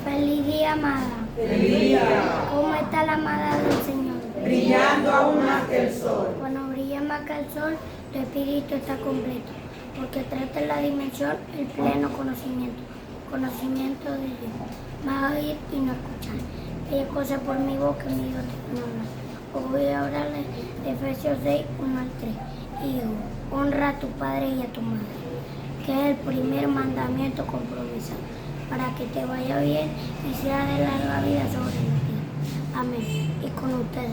Feliz día, amada. Feliz día. ¿Cómo está la amada del Señor? Brillando aún más que el sol. Cuando brilla más que el sol, tu espíritu está completo, porque trata en la dimensión el pleno conocimiento, conocimiento de Dios. Más oír y no escuchar. Ella cosa por mi boca y mi Dios te habla. Os voy a hablarle de Efesios 6, 1 al 3. Hijo, honra a tu padre y a tu madre, que es el primer mandamiento con promesa, para que te vaya bien y sea de larga vida sobre la tierra. Amén. Y con ustedes,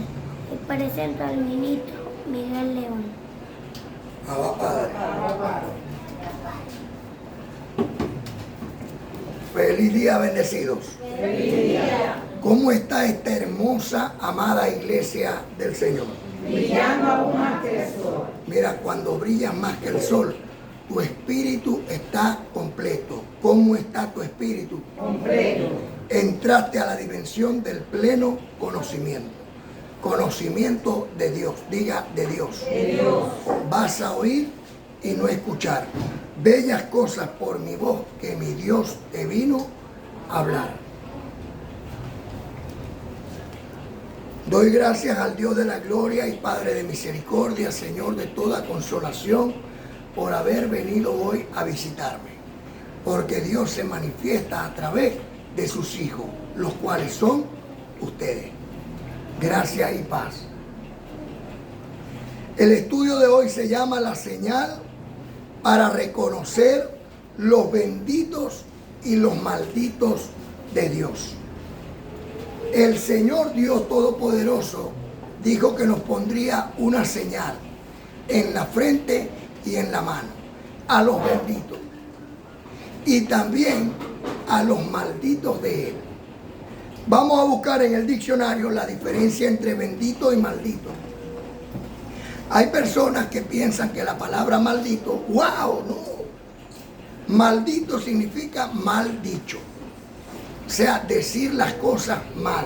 hoy presento al ministro Miguel León. Abba Padre. Feliz día, bendecidos. Feliz día. ¿Cómo está esta hermosa, amada iglesia del Señor? Brillando aún más que el sol. Mira, cuando brillas más que el sol, tu espíritu está completo. ¿Cómo está tu espíritu? Completo. Entraste a la dimensión del pleno conocimiento. Conocimiento de Dios. Diga, de Dios. De Dios. Vas a oír y no escuchar. Bellas cosas por mi voz que mi Dios te vino a hablar. Doy gracias al Dios de la gloria y Padre de misericordia, Señor de toda consolación, por haber venido hoy a visitarme. Porque Dios se manifiesta a través de sus hijos, los cuales son ustedes. Gracias y paz. El estudio de hoy se llama La señal para reconocer los benditos y los malditos de Dios. El Señor Dios Todopoderoso dijo que nos pondría una señal en la frente y en la mano a los benditos y también a los malditos de Él. Vamos a buscar en el diccionario la diferencia entre bendito y maldito. Hay personas que piensan que la palabra maldito, ¡wow! No. Maldito significa mal dicho. O sea, decir las cosas mal.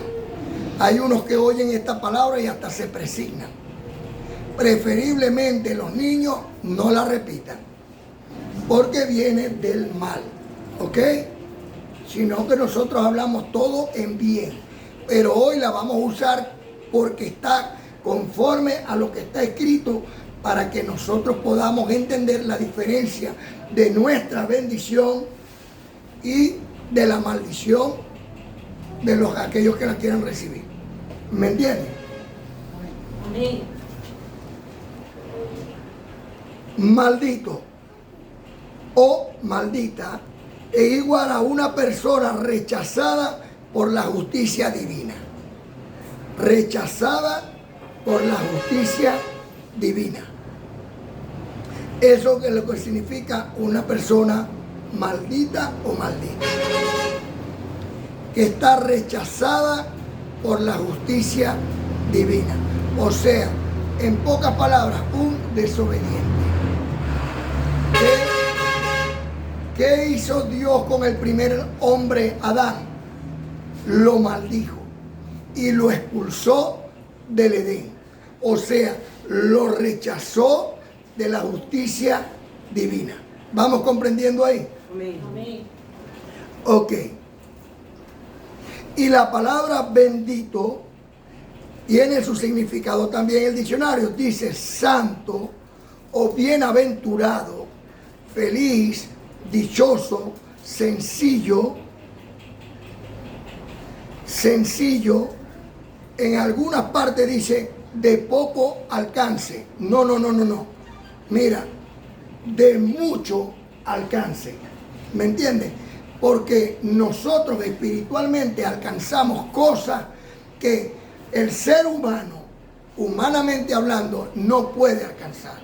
Hay unos que oyen esta palabra y hasta se presignan. Preferiblemente los niños no la repitan, porque viene del mal, ¿ok? Sino que nosotros hablamos todo en bien. Pero hoy la vamos a usar porque está conforme a lo que está escrito, para que nosotros podamos entender la diferencia de nuestra bendición y de la maldición de aquellos que la quieran recibir. ¿Me entienden? Amén. Maldito o maldita es igual a una persona rechazada por la justicia divina. Rechazada por la justicia divina. Eso es lo que significa una persona maldita o maldita, que está rechazada por la justicia divina. O sea, en pocas palabras, un desobediente. ¿Qué hizo Dios con el primer hombre, Adán? Lo maldijo y lo expulsó del Edén. O sea, lo rechazó de la justicia divina. ¿Vamos comprendiendo ahí? Amén. Ok. Y la palabra bendito tiene su significado también en el diccionario. Dice santo o bienaventurado, feliz, dichoso, sencillo. Sencillo, en algunas partes dice de poco alcance. No. Mira, de mucho alcance. ¿Me entiendes? Porque nosotros espiritualmente alcanzamos cosas que el ser humano, humanamente hablando, no puede alcanzar.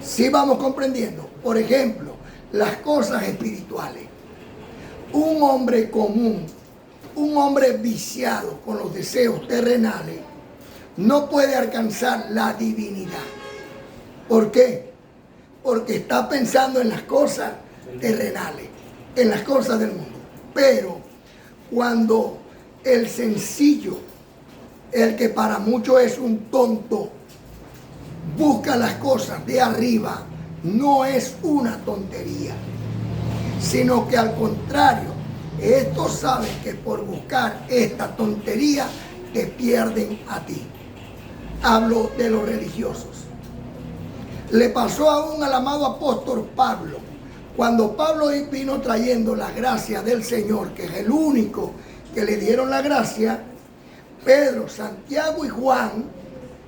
¿Sí vamos comprendiendo? Por ejemplo, las cosas espirituales. Un hombre común, un hombre viciado con los deseos terrenales, no puede alcanzar la divinidad. ¿Por qué? Porque está pensando en las cosas terrenales, en las cosas del mundo. Pero cuando el sencillo, el que para muchos es un tonto, busca las cosas de arriba, no es una tontería, sino que al contrario, Estos saben que por buscar esta tontería te pierden a ti. Hablo de los religiosos. Le pasó aún al amado apóstol Pablo. Cuando Pablo vino trayendo la gracia del Señor, que es el único que le dieron la gracia, Pedro, Santiago y Juan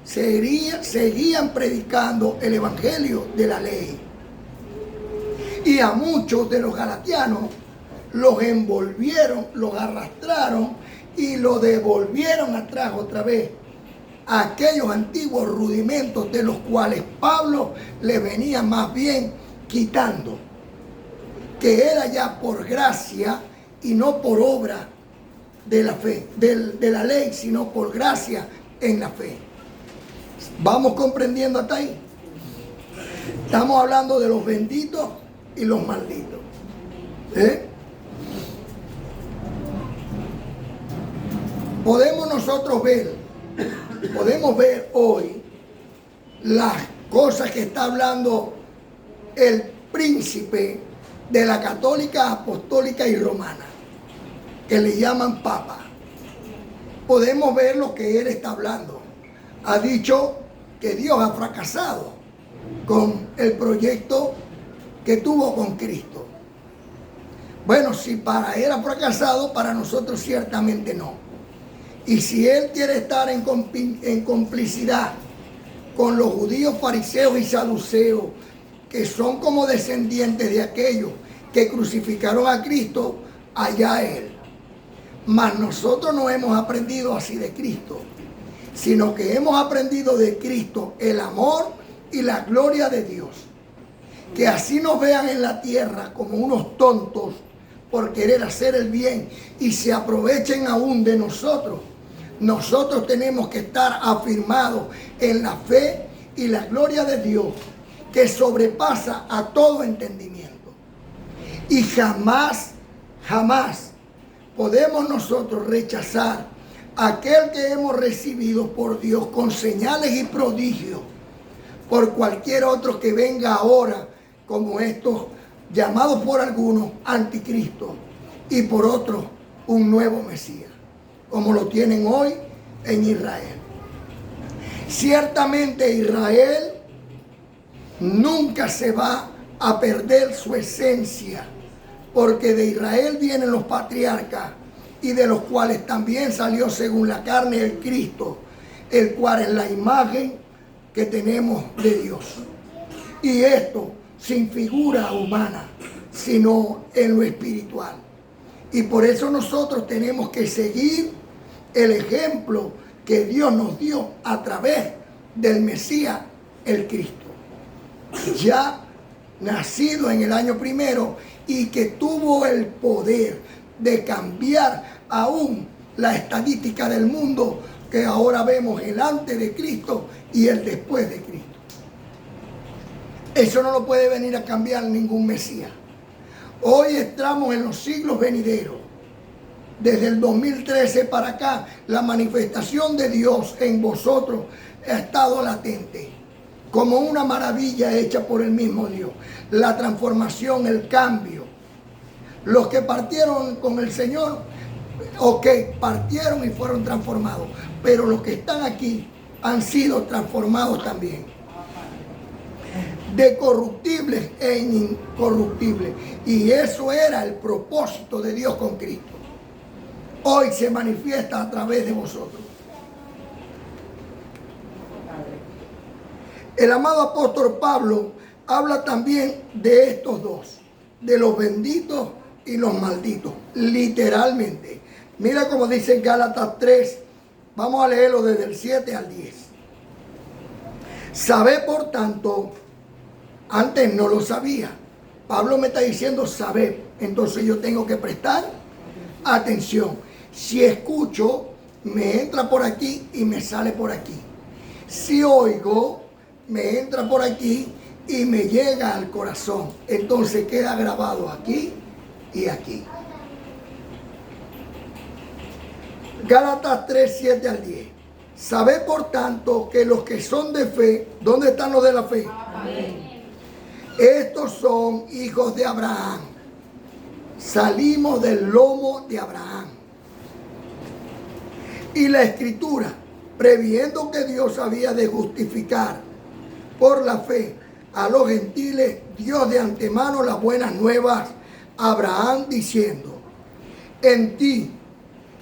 seguían predicando el evangelio de la ley. Y a muchos de los galatianos los envolvieron, los arrastraron y los devolvieron atrás otra vez a aquellos antiguos rudimentos de los cuales Pablo le venía más bien quitando, que era ya por gracia y no por obra de la fe, de la ley, sino por gracia en la fe. ¿Vamos comprendiendo hasta ahí? Estamos hablando de los benditos y los malditos. Podemos nosotros podemos ver hoy las cosas que está hablando el príncipe de la católica, apostólica y romana, que le llaman papa. Podemos ver lo que él está hablando. Ha dicho que Dios ha fracasado con el proyecto que tuvo con Cristo. Bueno, si para él ha fracasado, para nosotros ciertamente no. Y si él quiere estar en complicidad con los judíos, fariseos y saduceos, que son como descendientes de aquellos que crucificaron a Cristo, allá él. Mas nosotros no hemos aprendido así de Cristo, sino que hemos aprendido de Cristo el amor y la gloria de Dios. Que así nos vean en la tierra como unos tontos por querer hacer el bien y se aprovechen aún de nosotros. Nosotros tenemos que estar afirmados en la fe y la gloria de Dios, que sobrepasa a todo entendimiento. Y jamás podemos nosotros rechazar aquel que hemos recibido por Dios con señales y prodigios por cualquier otro que venga ahora, como estos llamados por algunos anticristo y por otros un nuevo Mesías, como lo tienen hoy en Israel. Ciertamente Israel nunca se va a perder su esencia, porque de Israel vienen los patriarcas, y de los cuales también salió según la carne el Cristo, el cual es la imagen que tenemos de Dios. Y esto sin figura humana, sino en lo espiritual. Y por eso nosotros tenemos que seguir el ejemplo que Dios nos dio a través del Mesías, el Cristo, ya nacido en el año primero y que tuvo el poder de cambiar aún la estadística del mundo, que ahora vemos el antes de Cristo y el después de Cristo. Eso no lo puede venir a cambiar ningún Mesías. Hoy estamos en los siglos venideros. Desde el 2013 para acá, la manifestación de Dios en vosotros ha estado latente, como una maravilla hecha por el mismo Dios. La transformación, el cambio. Los que partieron con el Señor, partieron y fueron transformados. Pero los que están aquí han sido transformados también. De corruptibles e incorruptibles. Y eso era el propósito de Dios con Cristo. Hoy se manifiesta a través de vosotros. El amado apóstol Pablo habla también de estos dos, de los benditos y los malditos, literalmente. Mira como dice en Gálatas 3, vamos a leerlo desde el 7 al 10. Sabed por tanto, antes no lo sabía. Pablo me está diciendo saber, entonces yo tengo que prestar atención. Si escucho, me entra por aquí y me sale por aquí. Si oigo, me entra por aquí y me llega al corazón. Entonces queda grabado aquí y aquí. Gálatas 3, 7 al 10. Sabed por tanto que los que son de fe, ¿dónde están los de la fe? Amén. Estos son hijos de Abraham. salimos del lomo de Abraham. Y la Escritura, previendo que Dios había de justificar por la fe a los gentiles, dio de antemano las buenas nuevas a Abraham diciendo: en ti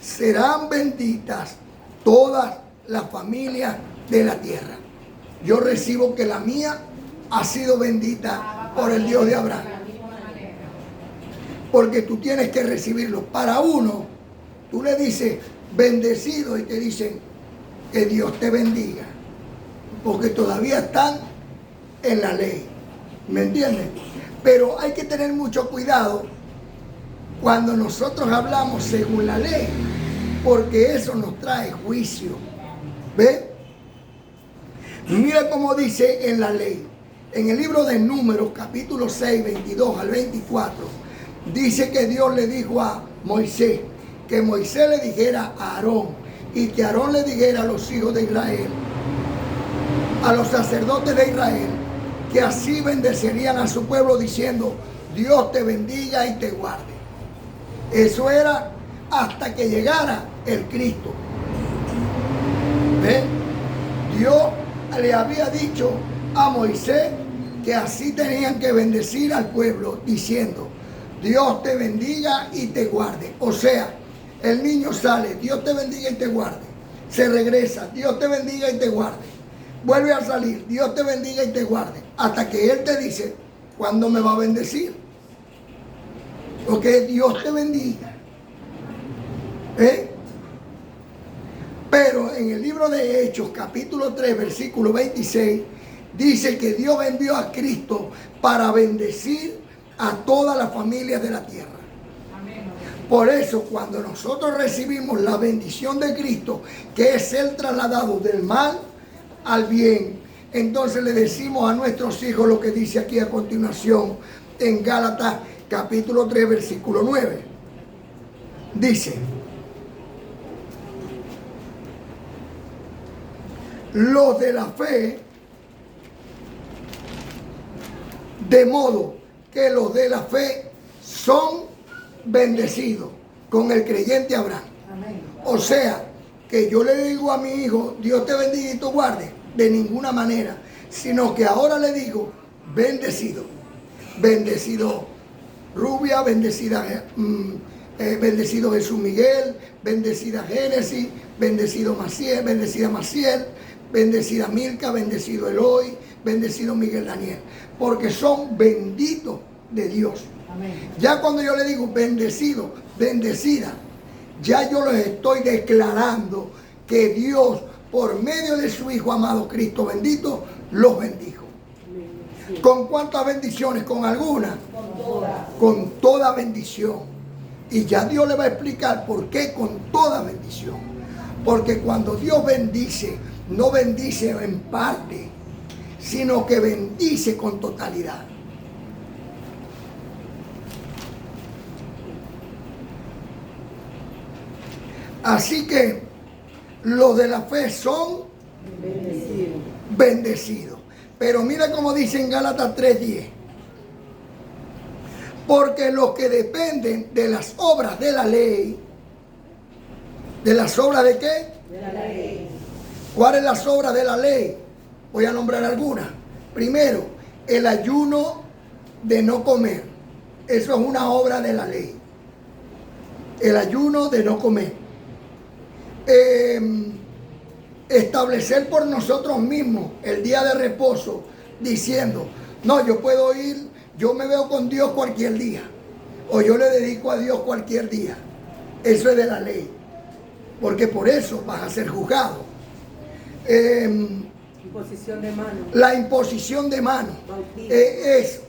serán benditas todas las familias de la tierra. Yo recibo que la mía ha sido bendita por el Dios de Abraham. Porque tú tienes que recibirlo. Para uno, tú le dices bendecido y te dicen que Dios te bendiga. Porque todavía están en la ley. ¿Me entiendes? Pero hay que tener mucho cuidado cuando nosotros hablamos según la ley. Porque eso nos trae juicio. ¿Ve? Mira cómo dice en la ley. En el libro de Números, capítulo 6, 22 al 24, dice que Dios le dijo a Moisés, que Moisés le dijera a Aarón, y que Aarón le dijera a los hijos de Israel, a los sacerdotes de Israel, que así bendecerían a su pueblo diciendo: Dios te bendiga y te guarde. Eso era hasta que llegara el Cristo. ¿Ven? Dios le había dicho a Moisés que así tenían que bendecir al pueblo, diciendo: Dios te bendiga y te guarde. O sea, el niño sale, Dios te bendiga y te guarde. Se regresa, Dios te bendiga y te guarde. Vuelve a salir, Dios te bendiga y te guarde. Hasta que Él te dice: ¿cuándo me va a bendecir? Porque Dios te bendiga. Pero en el libro de Hechos, capítulo 3, versículo 26, dice que Dios envió a Cristo para bendecir a todas las familias de la tierra. Por eso, cuando nosotros recibimos la bendición de Cristo, que es el trasladado del mal al bien, entonces le decimos a nuestros hijos lo que dice aquí a continuación en Gálatas capítulo 3, versículo 9. Dice: los de la fe, de modo que los de la fe son bendecidos con el creyente Abraham. Amén. O sea, que yo le digo a mi hijo: Dios te bendiga y te guarde, de ninguna manera, sino que ahora le digo: bendecido. Bendecido Rubia, bendecida, bendecido Jesús Miguel, bendecida Génesis, bendecido Maciel, bendecida Maciel, bendecida Milka, bendecido Eloy, bendecido Miguel Daniel, porque son benditos de Dios. Amén. Ya cuando yo le digo bendecido, bendecida, ya yo les estoy declarando que Dios, por medio de su Hijo amado Cristo bendito, los bendijo. Sí. ¿Con cuántas bendiciones? ¿Con algunas? Con todas. Con toda bendición. Y ya Dios le va a explicar por qué con toda bendición. Porque cuando Dios bendice, no bendice en parte, sino que bendice con totalidad. Así que los de la fe son bendecidos. Pero mira cómo dice en Gálatas 3:10. Porque los que dependen de las obras de la ley, ¿de las obras de qué? De la ley. ¿Cuáles son las obras de la ley? Voy a nombrar algunas. Primero, el ayuno de no comer. Eso es una obra de la ley. El ayuno de no comer. Establecer por nosotros mismos el día de reposo, diciendo: no, yo puedo ir, yo me veo con Dios cualquier día, o yo le dedico a Dios cualquier día. Eso es de la ley, porque por eso vas a ser juzgado. Imposición de mano. La imposición de mano es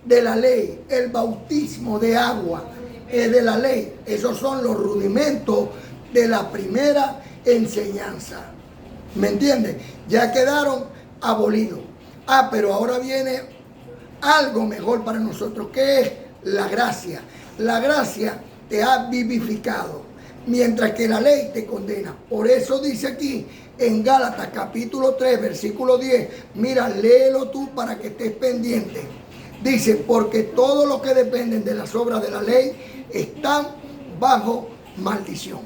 de la ley. El bautismo de agua es de la ley. Esos son los rudimentos de la primera enseñanza. ¿Me entiendes? Ya quedaron abolidos. Pero ahora viene algo mejor para nosotros, que es la gracia. La gracia te ha vivificado, mientras que la ley te condena. Por eso dice aquí en Gálatas capítulo 3, versículo 10. Mira, léelo tú para que estés pendiente. Dice, porque todos los que dependen de las obras de la ley están bajo maldición.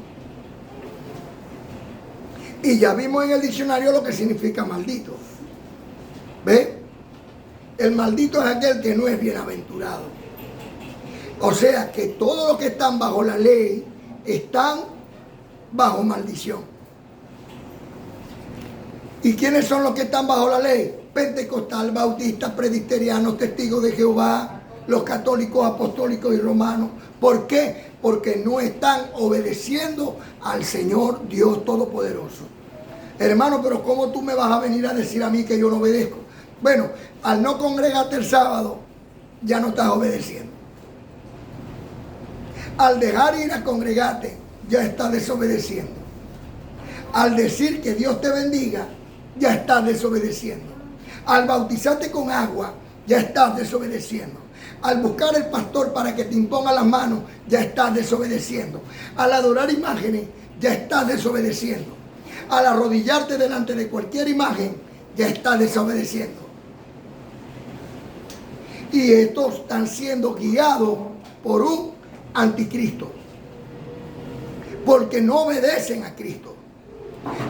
Y ya vimos en el diccionario lo que significa maldito. ¿Ve? El maldito es aquel que no es bienaventurado. O sea que todos los que están bajo la ley están bajo maldición. ¿Y quiénes son los que están bajo la ley? Pentecostal, bautistas, presbiterianos, testigos de Jehová, los católicos, apostólicos y romanos. ¿Por qué? Porque no están obedeciendo al Señor Dios Todopoderoso. Hermano, pero ¿cómo tú me vas a venir a decir a mí que yo no obedezco? Bueno, al no congregarte el sábado, ya no estás obedeciendo. Al dejar ir a congregarte, ya estás desobedeciendo. Al decir que Dios te bendiga, ya estás desobedeciendo. Al bautizarte con agua, ya estás desobedeciendo. Al buscar el pastor para que te imponga las manos, ya estás desobedeciendo. Al adorar imágenes, ya estás desobedeciendo. Al arrodillarte delante de cualquier imagen, ya estás desobedeciendo. Y estos están siendo guiados por un anticristo, porque no obedecen a Cristo.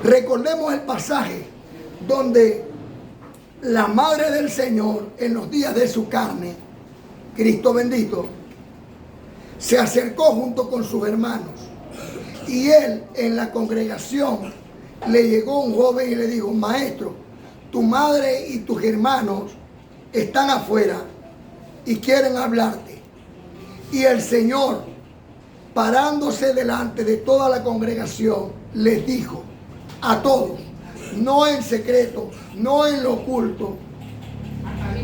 Recordemos el pasaje donde la madre del Señor, en los días de su carne, Cristo bendito, se acercó junto con sus hermanos, y él en la congregación le llegó un joven y le dijo: maestro, tu madre y tus hermanos están afuera y quieren hablarte. Y el Señor, parándose delante de toda la congregación, les dijo a todos, no en secreto, no en lo oculto: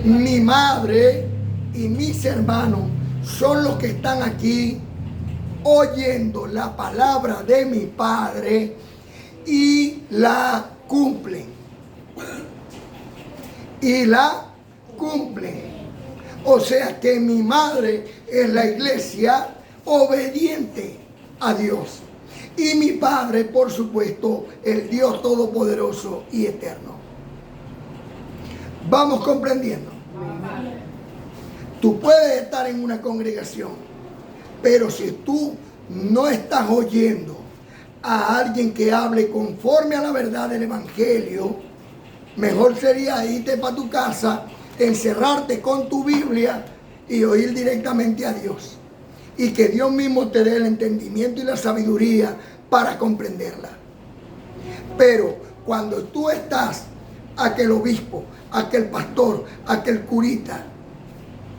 mi madre y mis hermanos son los que están aquí oyendo la palabra de mi Padre y la cumplen. Y la cumplen. O sea que mi madre es la iglesia obediente a Dios. Y mi Padre, por supuesto, el Dios todopoderoso y eterno. Vamos comprendiendo. Tú puedes estar en una congregación, pero si tú no estás oyendo a alguien que hable conforme a la verdad del Evangelio, mejor sería irte para tu casa, encerrarte con tu Biblia y oír directamente a Dios. Y que Dios mismo te dé el entendimiento y la sabiduría para comprenderla. Pero cuando tú estás, aquel obispo, aquel pastor, aquel curita,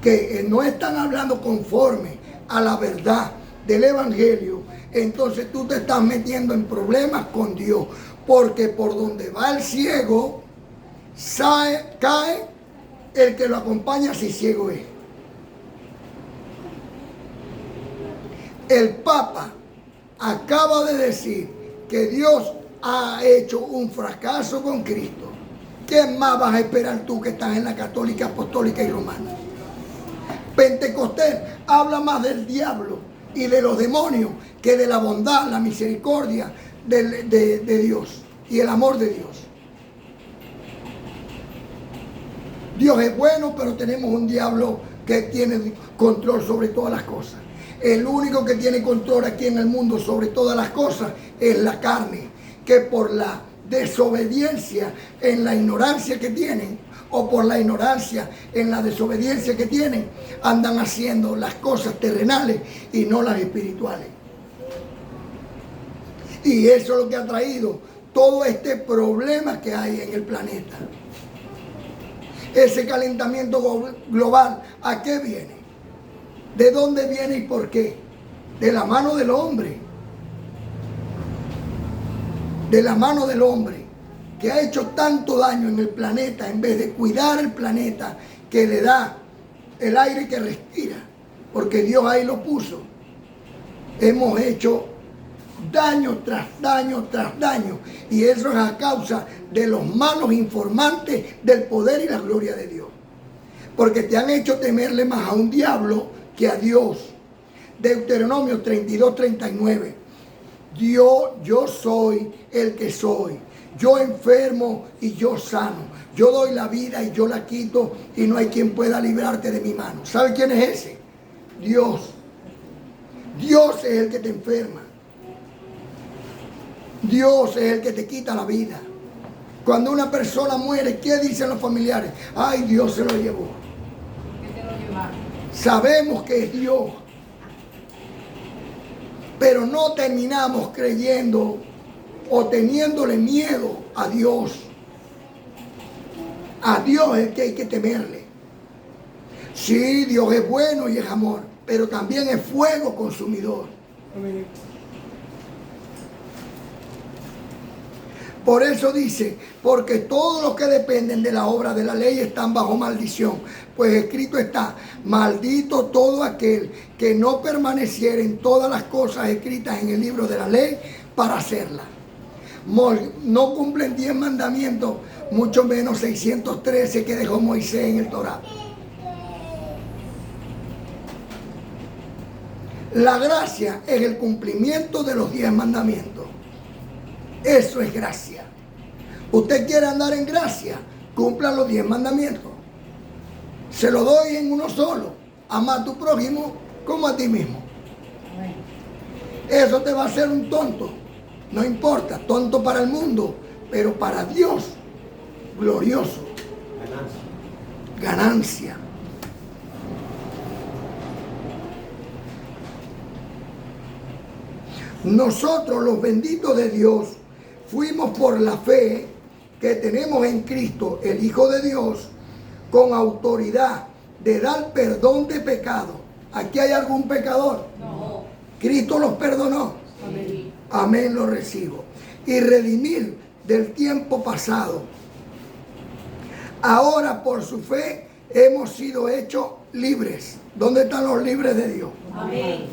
que no están hablando conforme a la verdad del Evangelio, entonces tú te estás metiendo en problemas con Dios. Porque por donde va el ciego, cae el que lo acompaña si ciego es. El Papa acaba de decir que Dios ha hecho un fracaso con Cristo. ¿Qué más vas a esperar tú que estás en la católica, apostólica y romana? Pentecostés habla más del diablo y de los demonios que de la bondad, la misericordia de Dios y el amor de Dios. Dios es bueno, pero tenemos un diablo que tiene control sobre todas las cosas. El único que tiene control aquí en el mundo sobre todas las cosas es la carne, que por la desobediencia en la ignorancia que tienen, o por la ignorancia en la desobediencia que tienen, andan haciendo las cosas terrenales y no las espirituales. Y eso es lo que ha traído todo este problema que hay en el planeta. Ese calentamiento global, ¿a qué viene? ¿De dónde viene y por qué? De la mano del hombre. De la mano del hombre, que ha hecho tanto daño en el planeta, en vez de cuidar el planeta, que le da el aire que respira, porque Dios ahí lo puso. Hemos hecho daño tras daño tras daño, y eso es a causa de los malos informantes del poder y la gloria de Dios, porque te han hecho temerle más a un diablo que a Dios. Deuteronomio 32:39 Yo soy el que soy. Yo enfermo y yo sano. Yo doy la vida y yo la quito y no hay quien pueda librarte de mi mano. ¿Sabe quién es ese? Dios. Dios es el que te enferma. Dios es el que te quita la vida. Cuando una persona muere, ¿qué dicen los familiares? Ay, Dios se lo llevó. ¿Qué te lo llevaron? Sabemos que es Dios. Pero no terminamos creyendo o teniéndole miedo a Dios. A Dios es que hay que temerle. Sí, Dios es bueno y es amor, pero también es fuego consumidor. Amén. Por eso dice, porque todos los que dependen de la obra de la ley están bajo maldición. Pues escrito está, maldito todo aquel que no permaneciera en todas las cosas escritas en el libro de la ley para hacerlas. No cumplen 10 mandamientos, mucho menos 613 que dejó Moisés en el Torá. La gracia es el cumplimiento de los 10 mandamientos. Eso es gracia. Usted quiere andar en gracia, cumpla los 10 mandamientos. Se lo doy en uno solo. Ama a tu prójimo como a ti mismo. Eso te va a hacer un tonto. No importa, tonto para el mundo, pero para Dios, glorioso. Ganancia. Nosotros, los benditos de Dios, fuimos por la fe que tenemos en Cristo, el Hijo de Dios, con autoridad de dar perdón de pecado. ¿Aquí hay algún pecador? No. Cristo los perdonó. Amén. Amén, lo recibo. Y redimir del tiempo pasado. Ahora por su fe hemos sido hechos libres. ¿Dónde están los libres de Dios? Amén.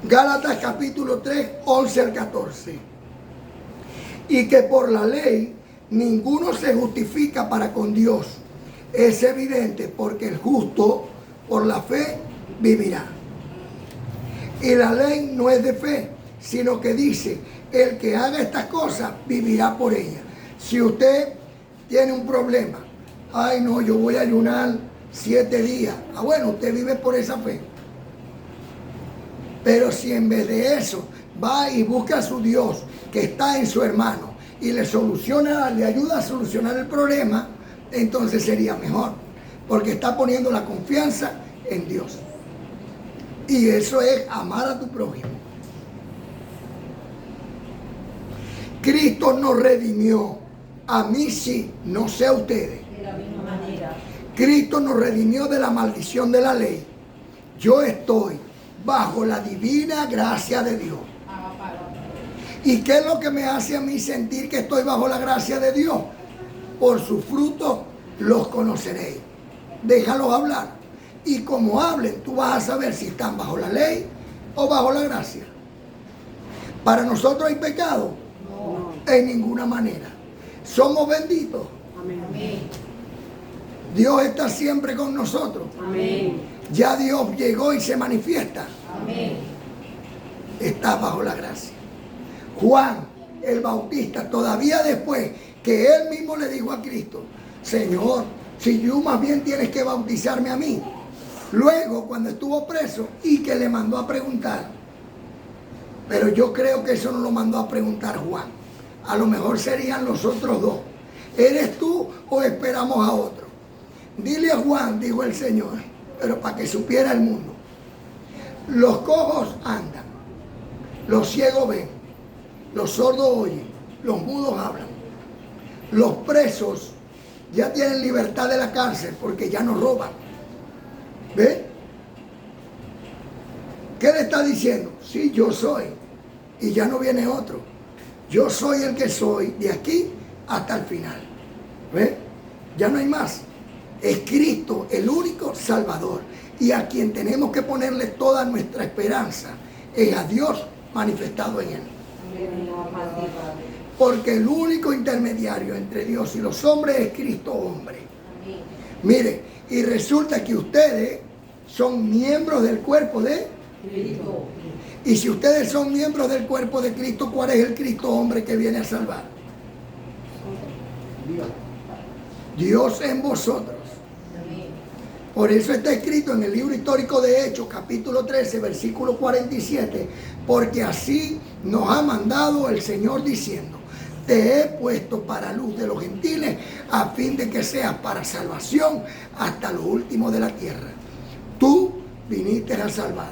Gálatas capítulo 3, 11 al 14. Y que por la ley ninguno se justifica para con Dios. Es evidente porque el justo por la fe vivirá. Y la ley no es de fe, sino que dice, el que haga estas cosas vivirá por ellas. Si usted tiene un problema, ay no, yo voy a ayunar 7 días. Ah, bueno, usted vive por esa fe. Pero si en vez de eso va y busca a su Dios que está en su hermano y le ayuda a solucionar el problema, entonces sería mejor, porque está poniendo la confianza en Dios. Y eso es amar a tu prójimo. Cristo nos redimió. A mí sí, no sé a ustedes. De la misma manera. Cristo nos redimió de la maldición de la ley. Yo estoy bajo la divina gracia de Dios. ¿Y qué es lo que me hace a mí sentir que estoy bajo la gracia de Dios? Por sus frutos los conoceréis. Déjalos hablar. Y como hablen, tú vas a saber si están bajo la ley o bajo la gracia. ¿Para nosotros hay pecado? No. En ninguna manera. ¿Somos benditos? Amén. Dios está siempre con nosotros. Amén. Ya Dios llegó y se manifiesta. Amén. Está bajo la gracia. Juan el Bautista, todavía después que él mismo le dijo a Cristo, Señor, si tú más bien tienes que bautizarme a mí. Luego, cuando estuvo preso y que le mandó a preguntar, pero yo creo que eso no lo mandó a preguntar Juan. A lo mejor serían los otros dos. ¿Eres tú o esperamos a otro? Dile a Juan, dijo el Señor, pero para que supiera el mundo. Los cojos andan, los ciegos ven, los sordos oyen, los mudos hablan. Los presos ya tienen libertad de la cárcel porque ya no roban. ¿Ve? ¿Qué le está diciendo? Sí, yo soy. Y ya no viene otro. Yo soy el que soy de aquí hasta el final. ¿Ve? Ya no hay más. Es Cristo el único Salvador. Y a quien tenemos que ponerle toda nuestra esperanza es a Dios manifestado en él. Porque el único intermediario entre Dios y los hombres es Cristo hombre. Mire, y resulta que ustedes son miembros del cuerpo de Cristo. Y si ustedes son miembros del cuerpo de Cristo, ¿cuál es el Cristo hombre que viene a salvar? Dios en vosotros. Por eso está escrito en el libro histórico de Hechos, capítulo 13, versículo 47, porque así nos ha mandado el Señor diciendo, te he puesto para luz de los gentiles, a fin de que seas para salvación hasta lo último de la tierra. Tú viniste a salvar.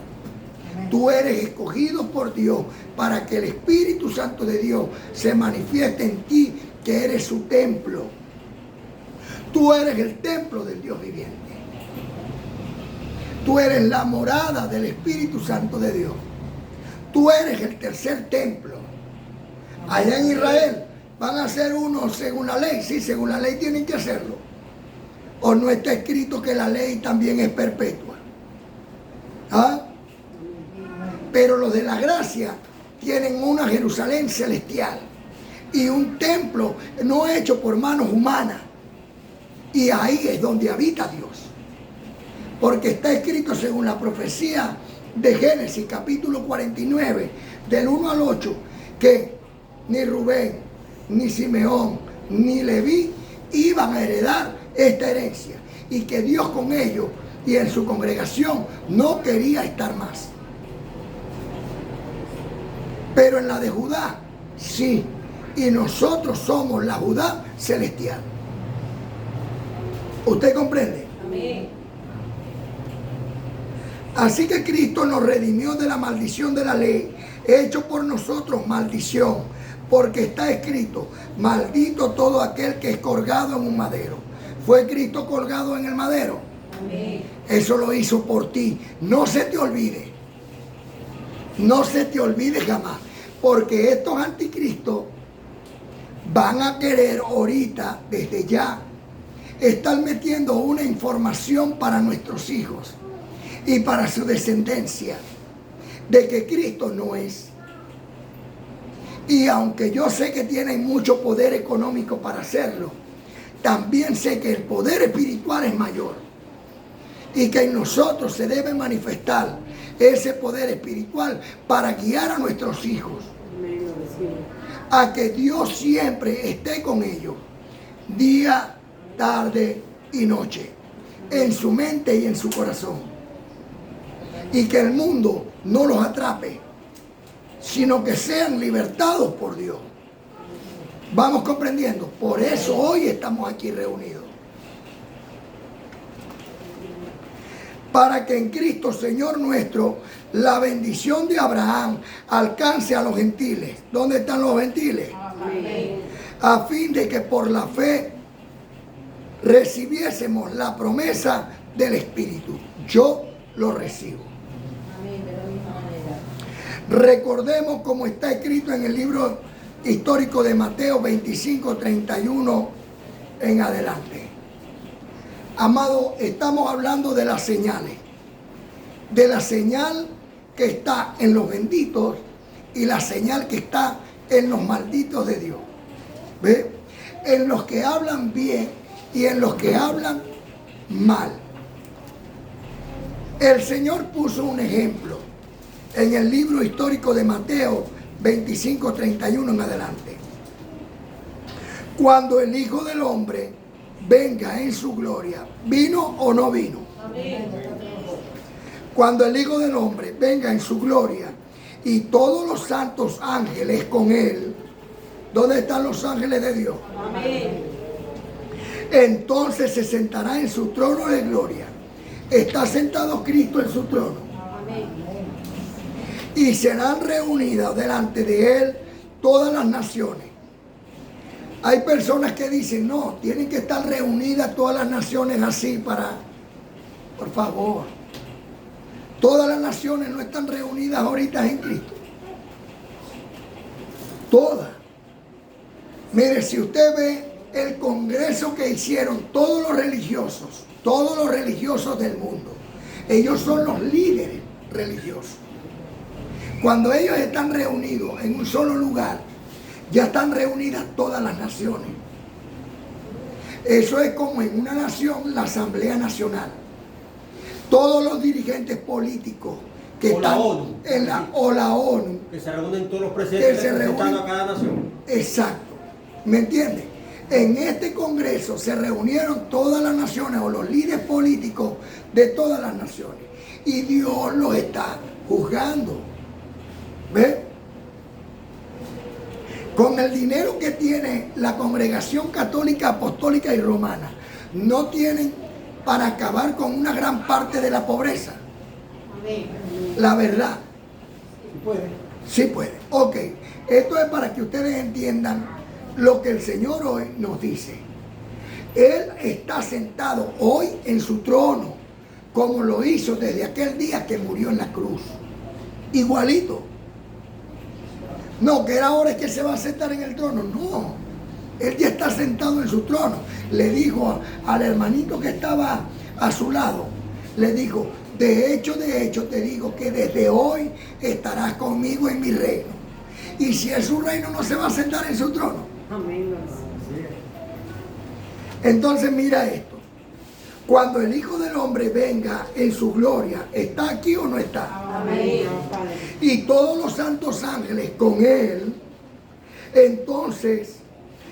Tú eres escogido por Dios para que el Espíritu Santo de Dios se manifieste en ti, que eres su templo. Tú eres el templo del Dios viviente. Tú eres la morada del Espíritu Santo de Dios. Tú eres el tercer templo. Allá en Israel van a ser uno según la ley. Sí, según la ley tienen que hacerlo. ¿O no está escrito que la ley también es perpetua? ¿Ah? Pero los de la gracia tienen una Jerusalén celestial y un templo no hecho por manos humanas. Y ahí es donde habita Dios. Porque está escrito según la profecía de Génesis capítulo 49, del 1 al 8, que ni Rubén, ni Simeón, ni Leví iban a heredar esta herencia. Y que Dios con ellos y en su congregación no quería estar más. Pero en la de Judá, sí. Y nosotros somos la Judá celestial. ¿Usted comprende? Amén. Así que Cristo nos redimió de la maldición de la ley, hecho por nosotros maldición, porque está escrito, maldito todo aquel que es colgado en un madero. ¿Fue Cristo colgado en el madero? Amén. Eso lo hizo por ti. No se te olvide. No se te olvide jamás. Porque estos anticristos van a querer ahorita, desde ya, estar metiendo una información para nuestros hijos y para su descendencia de que Cristo no es. Y aunque yo sé que tienen mucho poder económico para hacerlo, también sé que el poder espiritual es mayor y que en nosotros se debe manifestar ese poder espiritual para guiar a nuestros hijos a que Dios siempre esté con ellos, día, tarde y noche, en su mente y en su corazón. Y que el mundo no los atrape, sino que sean libertados por Dios. Vamos comprendiendo. Por eso hoy estamos aquí reunidos. Para que en Cristo, Señor nuestro, la bendición de Abraham alcance a los gentiles. ¿Dónde están los gentiles? Amén. A fin de que por la fe recibiésemos la promesa del Espíritu. Yo lo recibo. Amén. De la misma manera. Recordemos como está escrito en el libro histórico de Mateo 25, 31 en adelante. Amado, estamos hablando de las señales. De la señal que está en los benditos y la señal que está en los malditos de Dios. ¿Ve? En los que hablan bien y en los que hablan mal. El Señor puso un ejemplo en el libro histórico de Mateo 25, 31 en adelante. Cuando el Hijo del Hombre venga en su gloria, ¿vino o no vino? Amén. Cuando el Hijo del Hombre venga en su gloria y todos los santos ángeles con él, ¿dónde están los ángeles de Dios? Amén. Entonces se sentará en su trono de gloria. Está sentado Cristo en su trono. Amén. Y serán reunidas delante de él todas las naciones. Hay personas que dicen, no, tienen que estar reunidas todas las naciones así para... Por favor. Todas las naciones no están reunidas ahorita en Cristo. Todas. Mire, si usted ve el congreso que hicieron todos los religiosos del mundo, ellos son los líderes religiosos. Cuando ellos están reunidos en un solo lugar, ya están reunidas todas las naciones. Eso es como en una nación, la Asamblea Nacional. Todos los dirigentes políticos que O la están ONU. en la ONU, Que se reúnen todos los que presidentes se representando reúnen. a cada nación. Exacto, ¿me entiendes? En este congreso se reunieron todas las naciones o los líderes políticos de todas las naciones y Dios los está juzgando. ¿Ves? Con el dinero que tiene la congregación católica, apostólica y romana, no tienen para acabar con una gran parte de la pobreza. Amén. La verdad, Si puede. sí puede. Ok, esto es para que ustedes entiendan lo que el Señor hoy nos dice. Él está sentado hoy en su trono, como lo hizo desde aquel día que murió en la cruz. Igualito. No, que ahora es que se va a sentar en el trono. No, él ya está sentado en su trono. Le dijo al hermanito que estaba a su lado, le dijo, de hecho te digo que desde hoy estarás conmigo en mi reino. Y si es su reino, no se va a sentar en su trono. Amén. Entonces mira esto. Cuando el Hijo del Hombre venga en su gloria, ¿está aquí o no está? Amén. Y todos los santos ángeles con él, entonces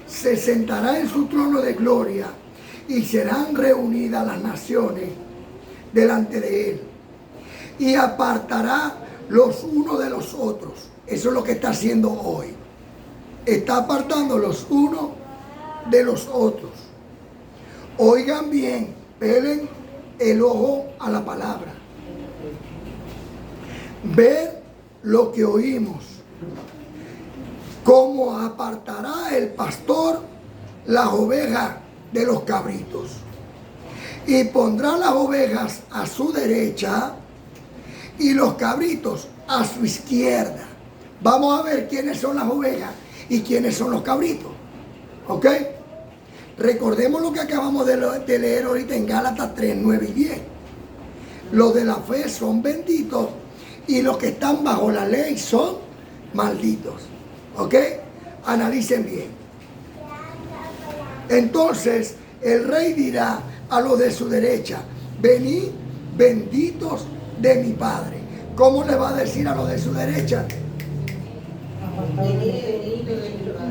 se sentará en su trono de gloria y serán reunidas las naciones delante de él y apartará los unos de los otros. Eso es lo que está haciendo hoy. Está apartando los unos de los otros. Oigan bien, pelen el ojo a la palabra. Ver lo que oímos. Cómo apartará el pastor las ovejas de los cabritos. Y pondrá las ovejas a su derecha y los cabritos a su izquierda. Vamos a ver quiénes son las ovejas y quiénes son los cabritos. ¿Ok? Recordemos lo que acabamos de leer ahorita en Gálatas 3, 9 y 10. Los de la fe son benditos y los que están bajo la ley son malditos. ¿Ok? Analicen bien. Entonces el rey dirá a los de su derecha, venid benditos de mi Padre. ¿Cómo le va a decir a los de su derecha?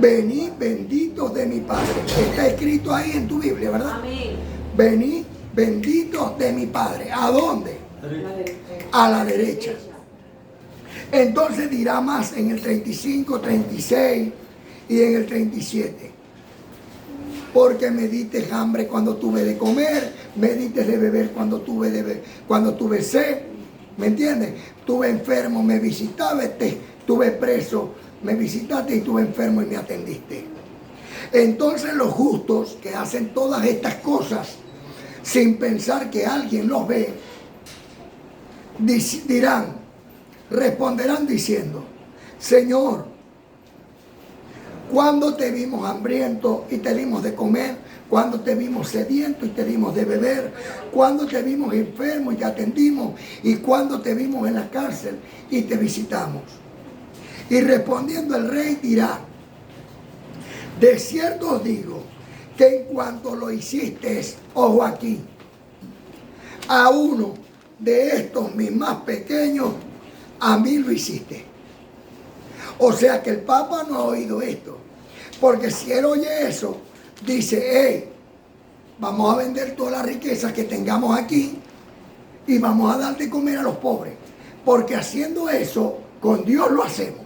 Venid benditos de mi Padre. Está escrito ahí en tu Biblia, ¿verdad? Amén. Venid benditos de mi Padre. ¿A dónde? A la derecha. Entonces dirá más en el 35, 36 y en el 37. Porque me diste hambre cuando tuve de comer, me diste de beber cuando tuve sed. ¿Me entiendes? Estuve enfermo, me visitaste, estuve preso, me visitaste y estuve enfermo y me atendiste. Entonces los justos que hacen todas estas cosas sin pensar que alguien los ve, responderán diciendo, Señor, ¿cuándo te vimos hambriento y te dimos de comer? ¿Cuándo te vimos sediento y te dimos de beber? ¿Cuándo te vimos enfermo y te atendimos? ¿Y cuándo te vimos en la cárcel y te visitamos? Y respondiendo el rey dirá, de cierto os digo que en cuanto lo hiciste, ojo aquí, a uno de estos mis más pequeños, a mí lo hiciste. O sea que el Papa no ha oído esto, porque si él oye eso, dice, hey, vamos a vender todas las riquezas que tengamos aquí y vamos a dar de comer a los pobres, porque haciendo eso, con Dios lo hacemos.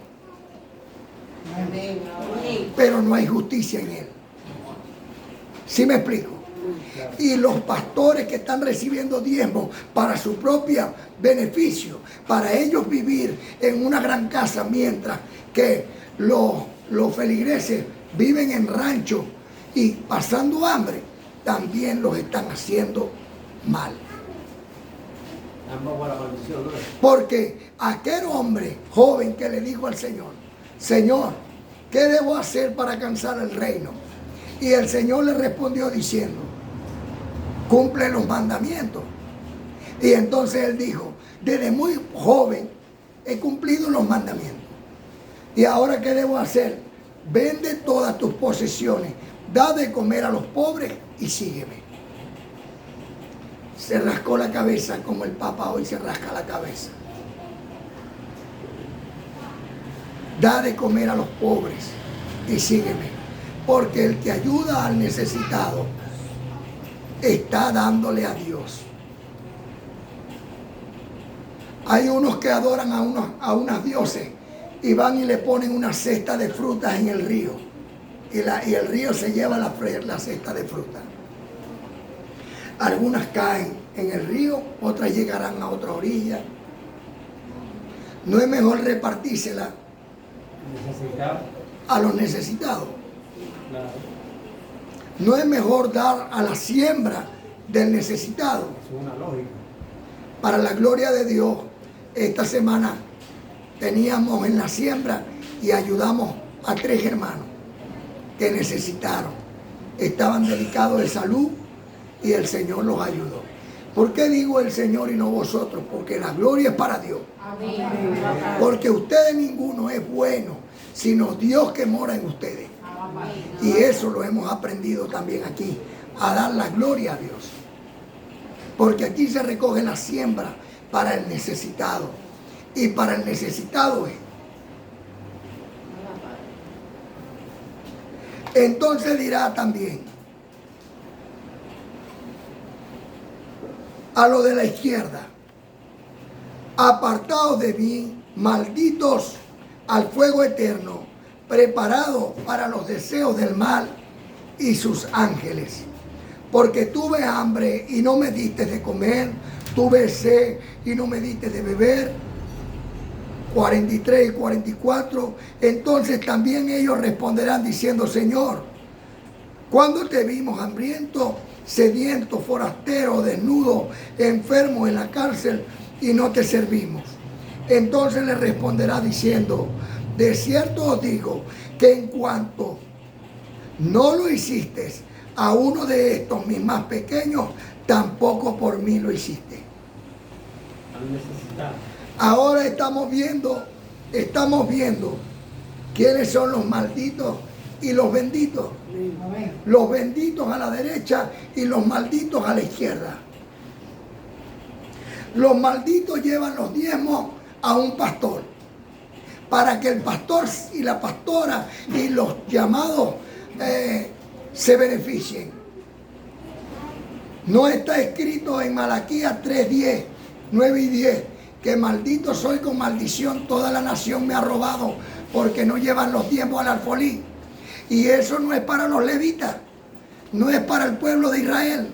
Amén. Amén. Pero no hay justicia en él. ¿Sí me explico? Y los pastores que están recibiendo diezmos para su propio beneficio, para ellos vivir en una gran casa, mientras que los feligreses viven en rancho y pasando hambre, también los están haciendo mal. Ambos a la maldición, ¿no? Porque aquel hombre joven que le dijo al Señor, Señor, ¿qué debo hacer para alcanzar el reino? Y el Señor le respondió diciendo, cumple los mandamientos. Y entonces él dijo, desde muy joven he cumplido los mandamientos. ¿Y ahora qué debo hacer? Vende todas tus posesiones, da de comer a los pobres y sígueme. Se rascó la cabeza como el Papa hoy se rasca la cabeza. Da de comer a los pobres y sígueme. Porque el que ayuda al necesitado está dándole a Dios. Hay unos que adoran a unas dioses y van y le ponen una cesta de frutas en el río. Y el río se lleva la cesta de frutas. Algunas caen en el río, otras llegarán a otra orilla. ¿No es mejor repartírsela a los necesitados? Claro. ¿No es mejor dar a la siembra del necesitado? Es una lógica. Para la gloria de Dios, esta semana teníamos en la siembra y ayudamos a 3 hermanos que necesitaron. Estaban delicados de salud y el Señor los ayudó. ¿Por qué digo el Señor y no vosotros? Porque la gloria es para Dios. Amén. Porque ustedes ninguno es bueno, sino Dios que mora en ustedes. Y eso lo hemos aprendido también aquí, a dar la gloria a Dios. Porque aquí se recoge la siembra para el necesitado. Y para el necesitado es. Entonces dirá también a lo de la izquierda: apartados de mí, malditos al fuego eterno, preparado para los deseos del mal y sus ángeles. Porque tuve hambre y no me diste de comer, tuve sed y no me diste de beber. 43 y 44. Entonces también ellos responderán diciendo: Señor, ¿cuándo te vimos hambriento, sediento, forastero, desnudo, enfermo en la cárcel y no te servimos? Entonces le responderá diciendo: de cierto os digo que en cuanto no lo hiciste a uno de estos mis más pequeños, tampoco por mí lo hiciste. Al necesitado. Ahora estamos viendo quiénes son los malditos y los benditos. Amén. Los benditos a la derecha y los malditos a la izquierda. Los malditos llevan los diezmos a un pastor, para que el pastor y la pastora y los llamados se beneficien. No está escrito en Malaquías 3:10, 9 y 10, que maldito soy con maldición, toda la nación me ha robado, porque no llevan los diezmos al alfolí. Y eso no es para los levitas, no es para el pueblo de Israel.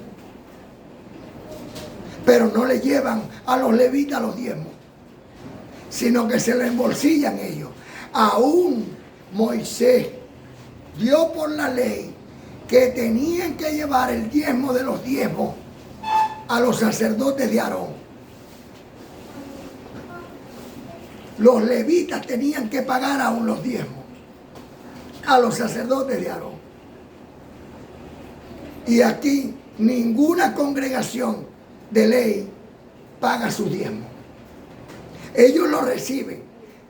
Pero no le llevan a los levitas los diezmos, sino que se lo embolsillan ellos. Aún Moisés dio por la ley que tenían que llevar el diezmo de los diezmos a los sacerdotes de Aarón. Los levitas tenían que pagar aún los diezmos a los sacerdotes de Aarón. Y aquí ninguna congregación de ley paga sus diezmos. Ellos lo reciben,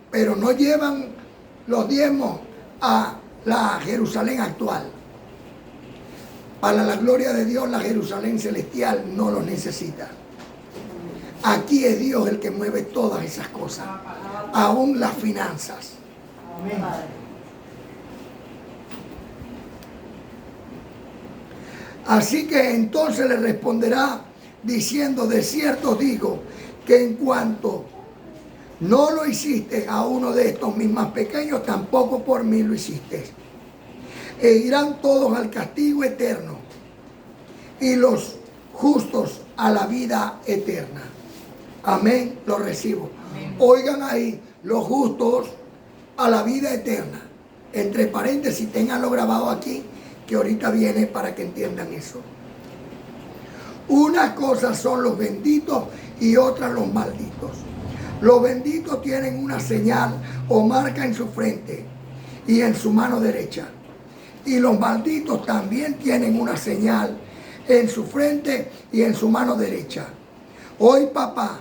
pero no llevan los diezmos a la Jerusalén actual. Para la gloria de Dios, la Jerusalén celestial no los necesita. Aquí es Dios el que mueve todas esas cosas, aún las finanzas. Amén. Así que entonces le responderá diciendo: de cierto digo que en cuanto no lo hiciste a uno de estos mis más pequeños, tampoco por mí lo hiciste. E irán todos al castigo eterno y los justos a la vida eterna. Amén, lo recibo. Amén. Oigan ahí, los justos a la vida eterna. Entre paréntesis, tenganlo grabado aquí, que ahorita viene para que entiendan eso. Unas cosas son los benditos y otras los malditos. Los benditos tienen una señal o marca en su frente y en su mano derecha. Y los malditos también tienen una señal en su frente y en su mano derecha. Hoy papá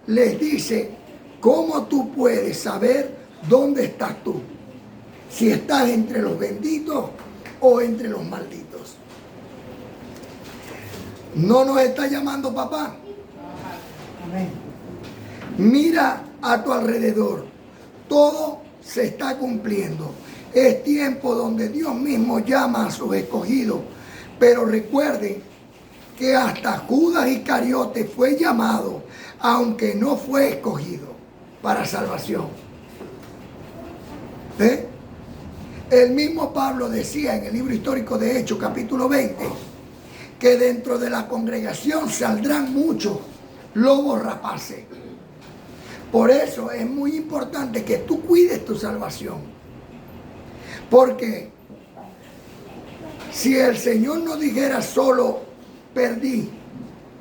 les dice: ¿cómo tú puedes saber dónde estás tú? Si estás entre los benditos o entre los malditos. ¿No nos está llamando papá? Amén. Mira a tu alrededor. Todo se está cumpliendo. Es tiempo donde Dios mismo llama a sus escogidos. Pero recuerden que hasta Judas Iscariote fue llamado, aunque no fue escogido para salvación. ¿Eh? El mismo Pablo decía en el libro histórico de Hechos, capítulo 20, que dentro de la congregación saldrán muchos lobos rapaces. Por eso es muy importante que tú cuides tu salvación. Porque si el Señor no dijera solo perdí,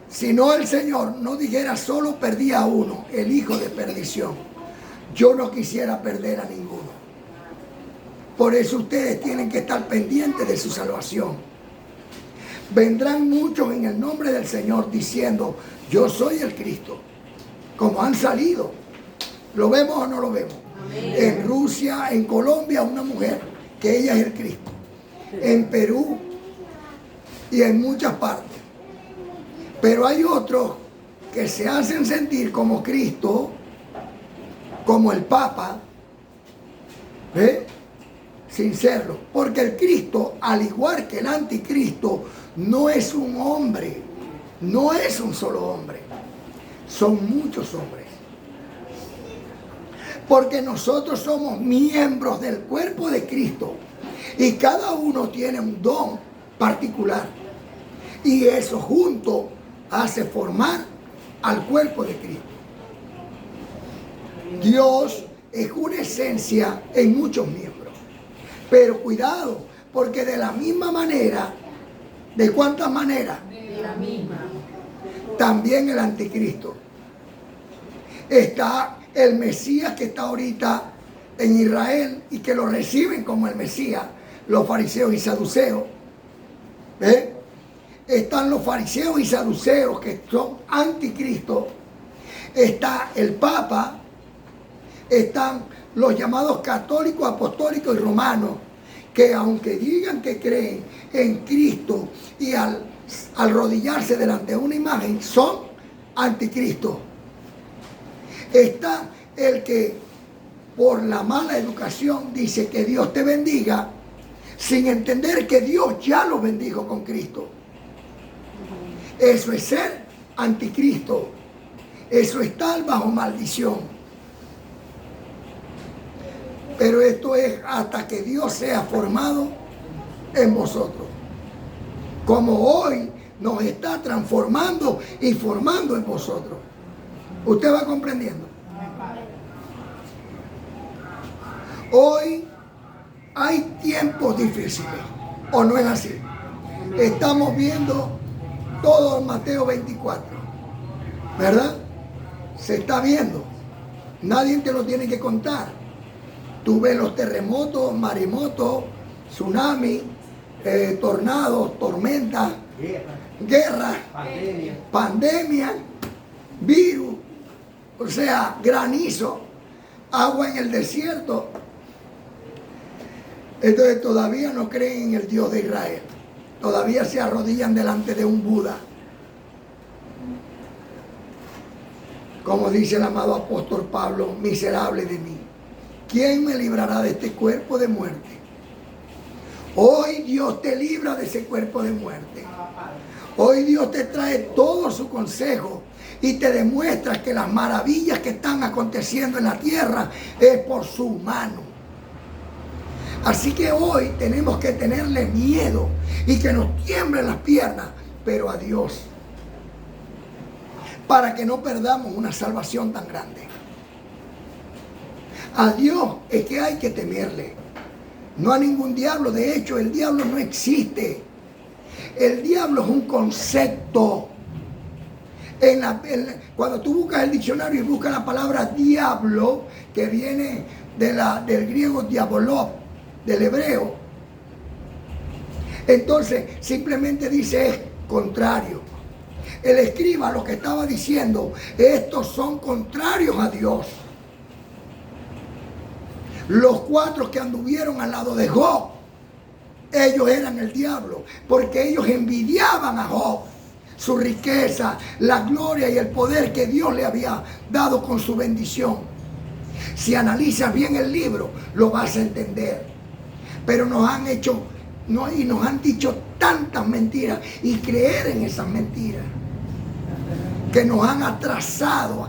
sino el Señor no dijera solo perdí a uno, el hijo de perdición, yo no quisiera perder a ninguno. Por eso ustedes tienen que estar pendientes de su salvación. Vendrán muchos en el nombre del Señor diciendo, yo soy el Cristo, como han salido. ¿Lo vemos o no lo vemos? Amén. En Rusia, en Colombia, una mujer, que ella es el Cristo. En Perú y en muchas partes. Pero hay otros que se hacen sentir como Cristo, como el Papa, sin serlo. Porque el Cristo, al igual que el anticristo, no es un hombre, no es un solo hombre, son muchos hombres. Porque nosotros somos miembros del cuerpo de Cristo y cada uno tiene un don particular. Y eso junto hace formar al cuerpo de Cristo. Dios es una esencia en muchos miembros. Pero cuidado, porque de la misma manera, ¿de cuántas maneras? De la misma. También el anticristo. Está el Mesías que está ahorita en Israel y que lo reciben como el Mesías, los fariseos y saduceos. Están los fariseos y saduceos que son anticristo. Está el Papa. Están los llamados católicos, apostólicos y romanos, que aunque digan que creen en Cristo y al arrodillarse delante de una imagen, son anticristo. Está el que por la mala educación dice que Dios te bendiga, sin entender que Dios ya lo bendijo con Cristo. Eso es ser anticristo. Eso es estar bajo maldición. Pero esto es hasta que Dios sea formado en vosotros. Como hoy nos está transformando y formando en vosotros. ¿Usted va comprendiendo? Hoy hay tiempos difíciles, ¿o no es así? Estamos viendo todo en Mateo 24, ¿verdad? Se está viendo. Nadie te lo tiene que contar. Tú ves los terremotos, maremotos, tsunamis, tornados, tormentas, guerras, pandemia, virus, o sea, granizo, agua en el desierto. Entonces todavía no creen en el Dios de Israel. Todavía se arrodillan delante de un Buda. Como dice el amado apóstol Pablo, miserable de mí. ¿Quién me librará de este cuerpo de muerte? Hoy Dios te libra de ese cuerpo de muerte. Hoy Dios te trae todo su consejo y te demuestra que las maravillas que están aconteciendo en la tierra es por su mano. Así que hoy tenemos que tenerle miedo y que nos tiemblen las piernas, pero a Dios, para que no perdamos una salvación tan grande. A Dios es que hay que temerle, no a ningún diablo. De hecho, el diablo no existe. El diablo es un concepto. Cuando tú buscas el diccionario y buscas la palabra diablo, que viene del griego diaboló, del hebreo, entonces simplemente dice es contrario. El escriba lo que estaba diciendo, estos son contrarios a Dios. Los 4 que anduvieron al lado de Job, ellos eran el diablo, porque ellos envidiaban a Job, su riqueza, la gloria y el poder que Dios le había dado con su bendición. Si analizas bien el libro, lo vas a entender. Pero nos han hecho, y nos han dicho tantas mentiras y creer en esas mentiras, que nos han atrasado,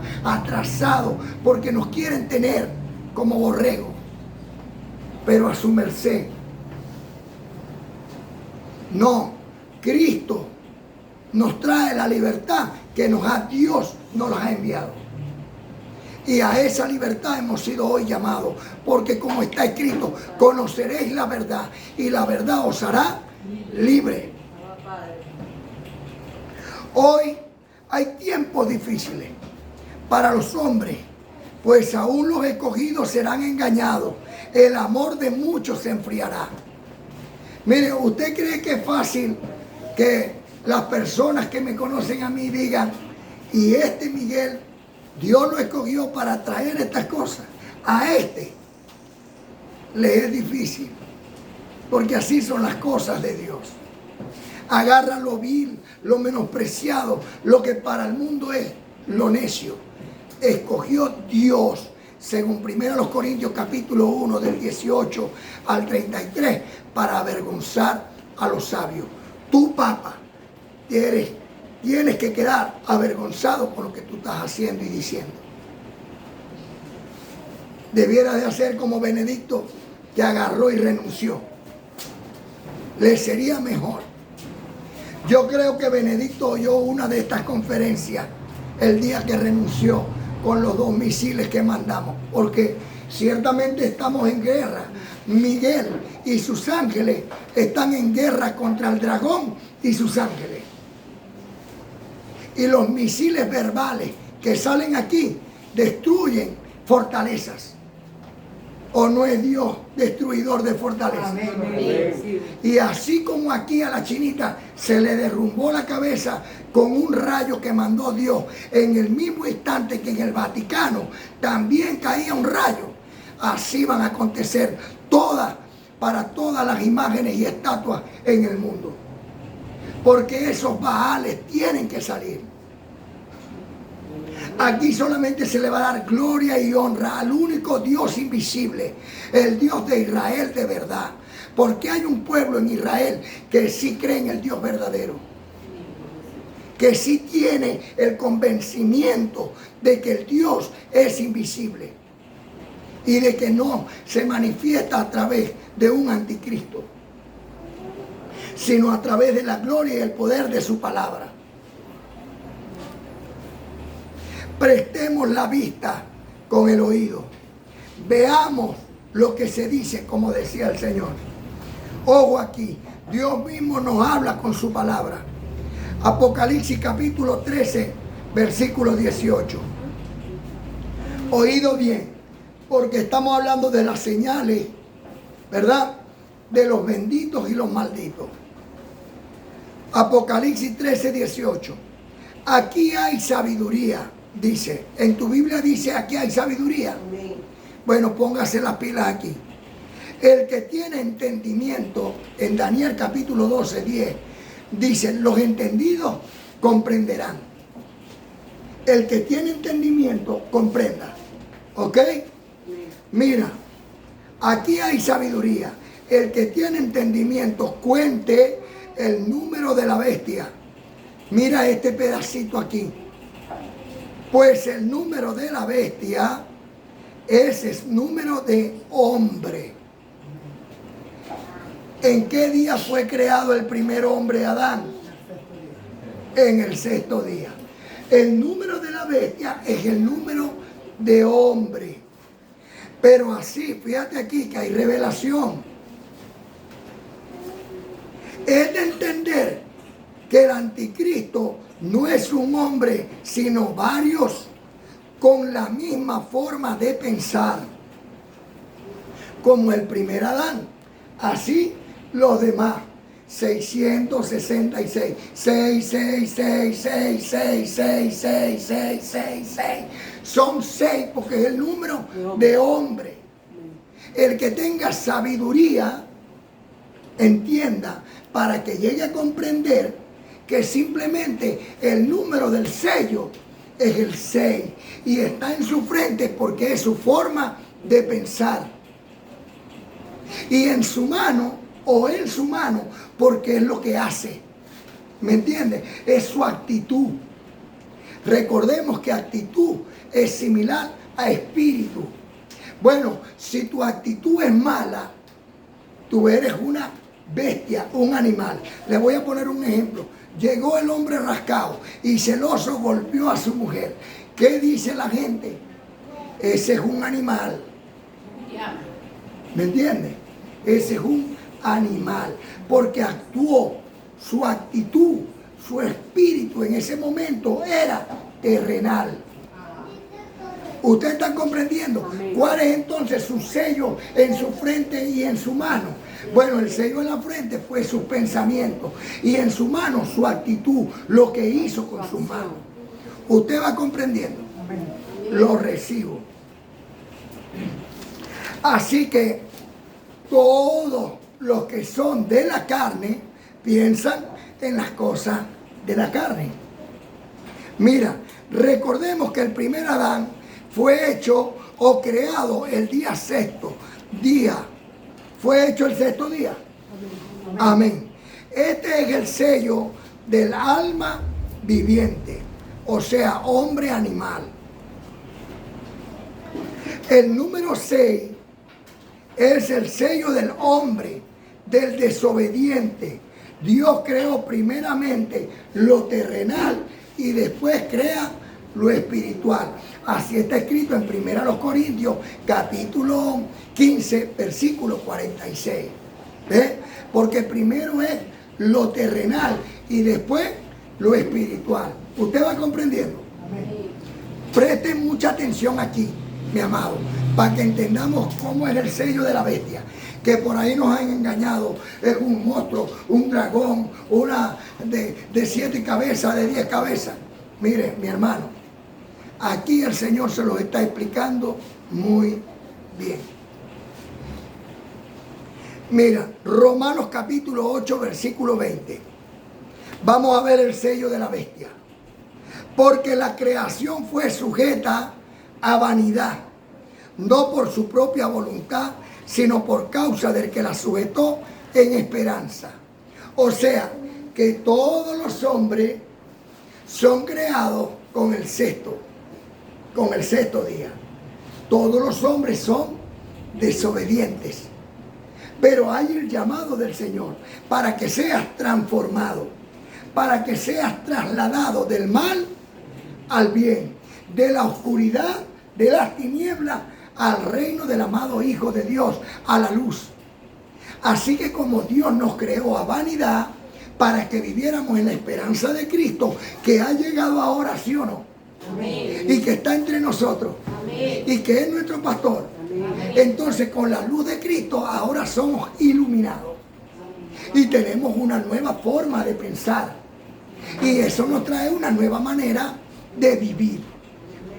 porque nos quieren tener como borregos, pero a su merced. No, Cristo nos trae la libertad que Dios nos ha enviado. Y a esa libertad hemos sido hoy llamados, porque como está escrito, conoceréis la verdad y la verdad os hará libre. Hoy hay tiempos difíciles para los hombres, pues aún los escogidos serán engañados. El amor de muchos se enfriará. Mire, ¿usted cree que es fácil que las personas que me conocen a mí digan, y este Miguel, Dios lo escogió para traer estas cosas? A este le es difícil, porque así son las cosas de Dios. Agarra lo vil, lo menospreciado, lo que para el mundo es lo necio. Escogió Dios, según 1 Corintios capítulo 1 del 18 al 33, para avergonzar a los sabios. Tú, papá, tienes que quedar avergonzado por lo que tú estás haciendo y diciendo. Debieras de hacer como Benedicto, que agarró y renunció. Le sería mejor. Yo creo que Benedicto oyó una de estas conferencias el día que renunció con los 2 misiles que mandamos, porque ciertamente estamos en guerra. Miguel y sus ángeles están en guerra contra el dragón y sus ángeles. Y los misiles verbales que salen aquí destruyen fortalezas. ¿O no es Dios destruidor de fortalezas? Amén. Y así como aquí a la chinita se le derrumbó la cabeza con un rayo que mandó Dios, en el mismo instante que en el Vaticano también caía un rayo, así van a acontecer para todas las imágenes y estatuas en el mundo. Porque esos Baales tienen que salir. Aquí solamente se le va a dar gloria y honra al único Dios invisible, el Dios de Israel de verdad. Porque hay un pueblo en Israel que sí cree en el Dios verdadero, que sí tiene el convencimiento de que el Dios es invisible y de que no se manifiesta a través de un anticristo, sino a través de la gloria y el poder de su palabra. Prestemos la vista con el oído. Veamos lo que se dice, como decía el Señor. Ojo aquí, Dios mismo nos habla con su palabra. Apocalipsis capítulo 13, versículo 18. Oído bien, porque estamos hablando de las señales, ¿verdad? De los benditos y los malditos. Apocalipsis 13, 18. Aquí hay sabiduría. Dice, en tu Biblia dice, aquí hay sabiduría. Bueno, póngase las pilas aquí. El que tiene entendimiento, en Daniel capítulo 12, 10, dice, los entendidos comprenderán. El que tiene entendimiento, comprenda. ¿Ok? Mira, aquí hay sabiduría. El que tiene entendimiento, cuente el número de la bestia. Mira este pedacito aquí. Pues el número de la bestia es el número de hombre. ¿En qué día fue creado el primer hombre, Adán? En el 6º día. El número de la bestia es el número de hombre. Pero así, fíjate aquí que hay revelación. Es de entender que el anticristo no es un hombre, sino varios con la misma forma de pensar, como el primer Adán. Así los demás, 666, 666, son 6 porque es el número de hombre. El que tenga sabiduría, entienda, para que llegue a comprender que simplemente el número del sello es el 6 y está en su frente porque es su forma de pensar. Y en su mano o en su mano porque es lo que hace. ¿Me entiendes? Es su actitud. Recordemos que actitud es similar a espíritu. Bueno, si tu actitud es mala, tú eres una bestia, un animal. Le voy a poner un ejemplo. Llegó el hombre rascado y celoso golpeó a su mujer. ¿Qué dice la gente? Ese es un animal. ¿Me entiendes? Ese es un animal. Porque actuó, su actitud, su espíritu en ese momento era terrenal. ¿Usted está comprendiendo? ¿Cuál es entonces su sello en su frente y en su mano? Bueno, el sello en la frente fue sus pensamientos y en su mano su actitud, lo que hizo con sus manos. ¿Usted va comprendiendo? Lo recibo. Así que todos los que son de la carne piensan en las cosas de la carne. Mira, recordemos que el primer Adán fue hecho o creado el día sexto día. Fue hecho el sexto día. Amén. Este es el sello del alma viviente, o sea, hombre animal. El número 6 es el sello del hombre, del desobediente. Dios creó primeramente lo terrenal y después crea lo espiritual. Así está escrito en 1 Corintios, capítulo 15, versículo 46. ¿Ves? Porque primero es lo terrenal y después lo espiritual. ¿Usted va comprendiendo? Amén. Presten mucha atención aquí, mi amado, para que entendamos cómo es el sello de la bestia. Que por ahí nos han engañado. Es un monstruo, un dragón, una de 7 cabezas, de 10 cabezas. Mire, mi hermano, aquí el Señor se los está explicando muy bien. Mira, Romanos capítulo 8, versículo 20. Vamos a ver el sello de la bestia. Porque la creación fue sujeta a vanidad, no por su propia voluntad, sino por causa del que la sujetó en esperanza. O sea, que todos los hombres son creados con el sexto día. Todos los hombres son desobedientes. Pero hay el llamado del Señor para que seas transformado, para que seas trasladado del mal al bien, de la oscuridad, de las tinieblas, al reino del amado Hijo de Dios, a la luz. Así que como Dios nos creó a vanidad, para que viviéramos en la esperanza de Cristo, que ha llegado ahora, ¿sí o no? Amén. Y que está entre nosotros. Amén. Y que es nuestro pastor. Amén. Entonces con la luz de Cristo ahora somos iluminados. Amén. Y tenemos una nueva forma de pensar. Y eso nos trae una nueva manera de vivir.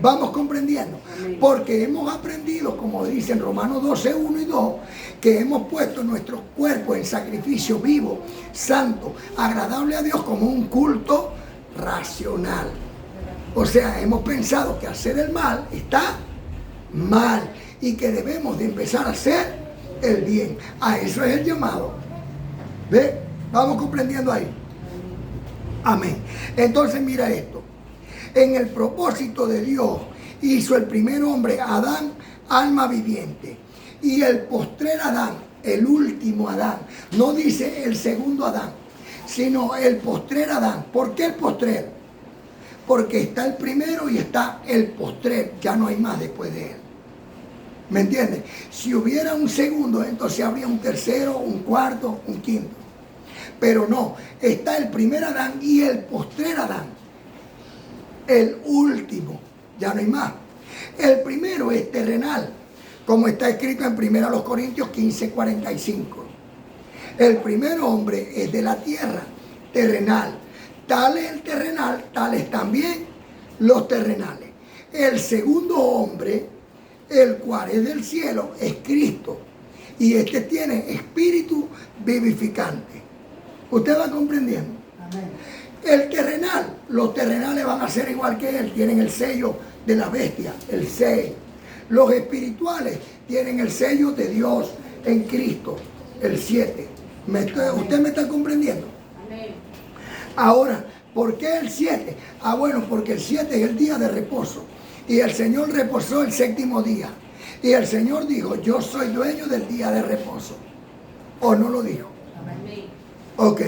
Vamos comprendiendo. Porque hemos aprendido, como dicen Romanos 12, 1 y 2, que hemos puesto nuestro cuerpo en sacrificio vivo, santo, agradable a Dios como un culto racional. O sea, hemos pensado que hacer el mal está mal y que debemos de empezar a hacer el bien. A eso es el llamado. ¿Ve? Vamos comprendiendo ahí. Amén. Entonces mira esto. En el propósito de Dios hizo el primer hombre, Adán, alma viviente. Y el postrer Adán, el último Adán, no dice el segundo Adán, sino el postrer Adán. ¿Por qué el postrer? Porque está el primero y está el postrer, ya no hay más después de él. ¿Me entiendes? Si hubiera un segundo, entonces habría un tercero, un cuarto, un quinto. Pero no, está el primer Adán y el postrer Adán. El último, ya no hay más. El primero es terrenal, como está escrito en 1 Corintios 15, 45. El primer hombre es de la tierra, terrenal. Tal es el terrenal, tales también los terrenales. El segundo hombre, el cual es del cielo, es Cristo. Y este tiene espíritu vivificante. ¿Usted va comprendiendo? Amén. El terrenal, los terrenales van a ser igual que él, tienen el sello de la bestia, el 6. Los espirituales tienen el sello de Dios en Cristo, el 7. ¿Usted me está comprendiendo? Amén. Ahora, ¿por qué el 7? Ah, bueno, porque el 7 es el día de reposo. Y el Señor reposó el séptimo día. Y el Señor dijo, yo soy dueño del día de reposo. ¿O no lo dijo? Amén. Ok.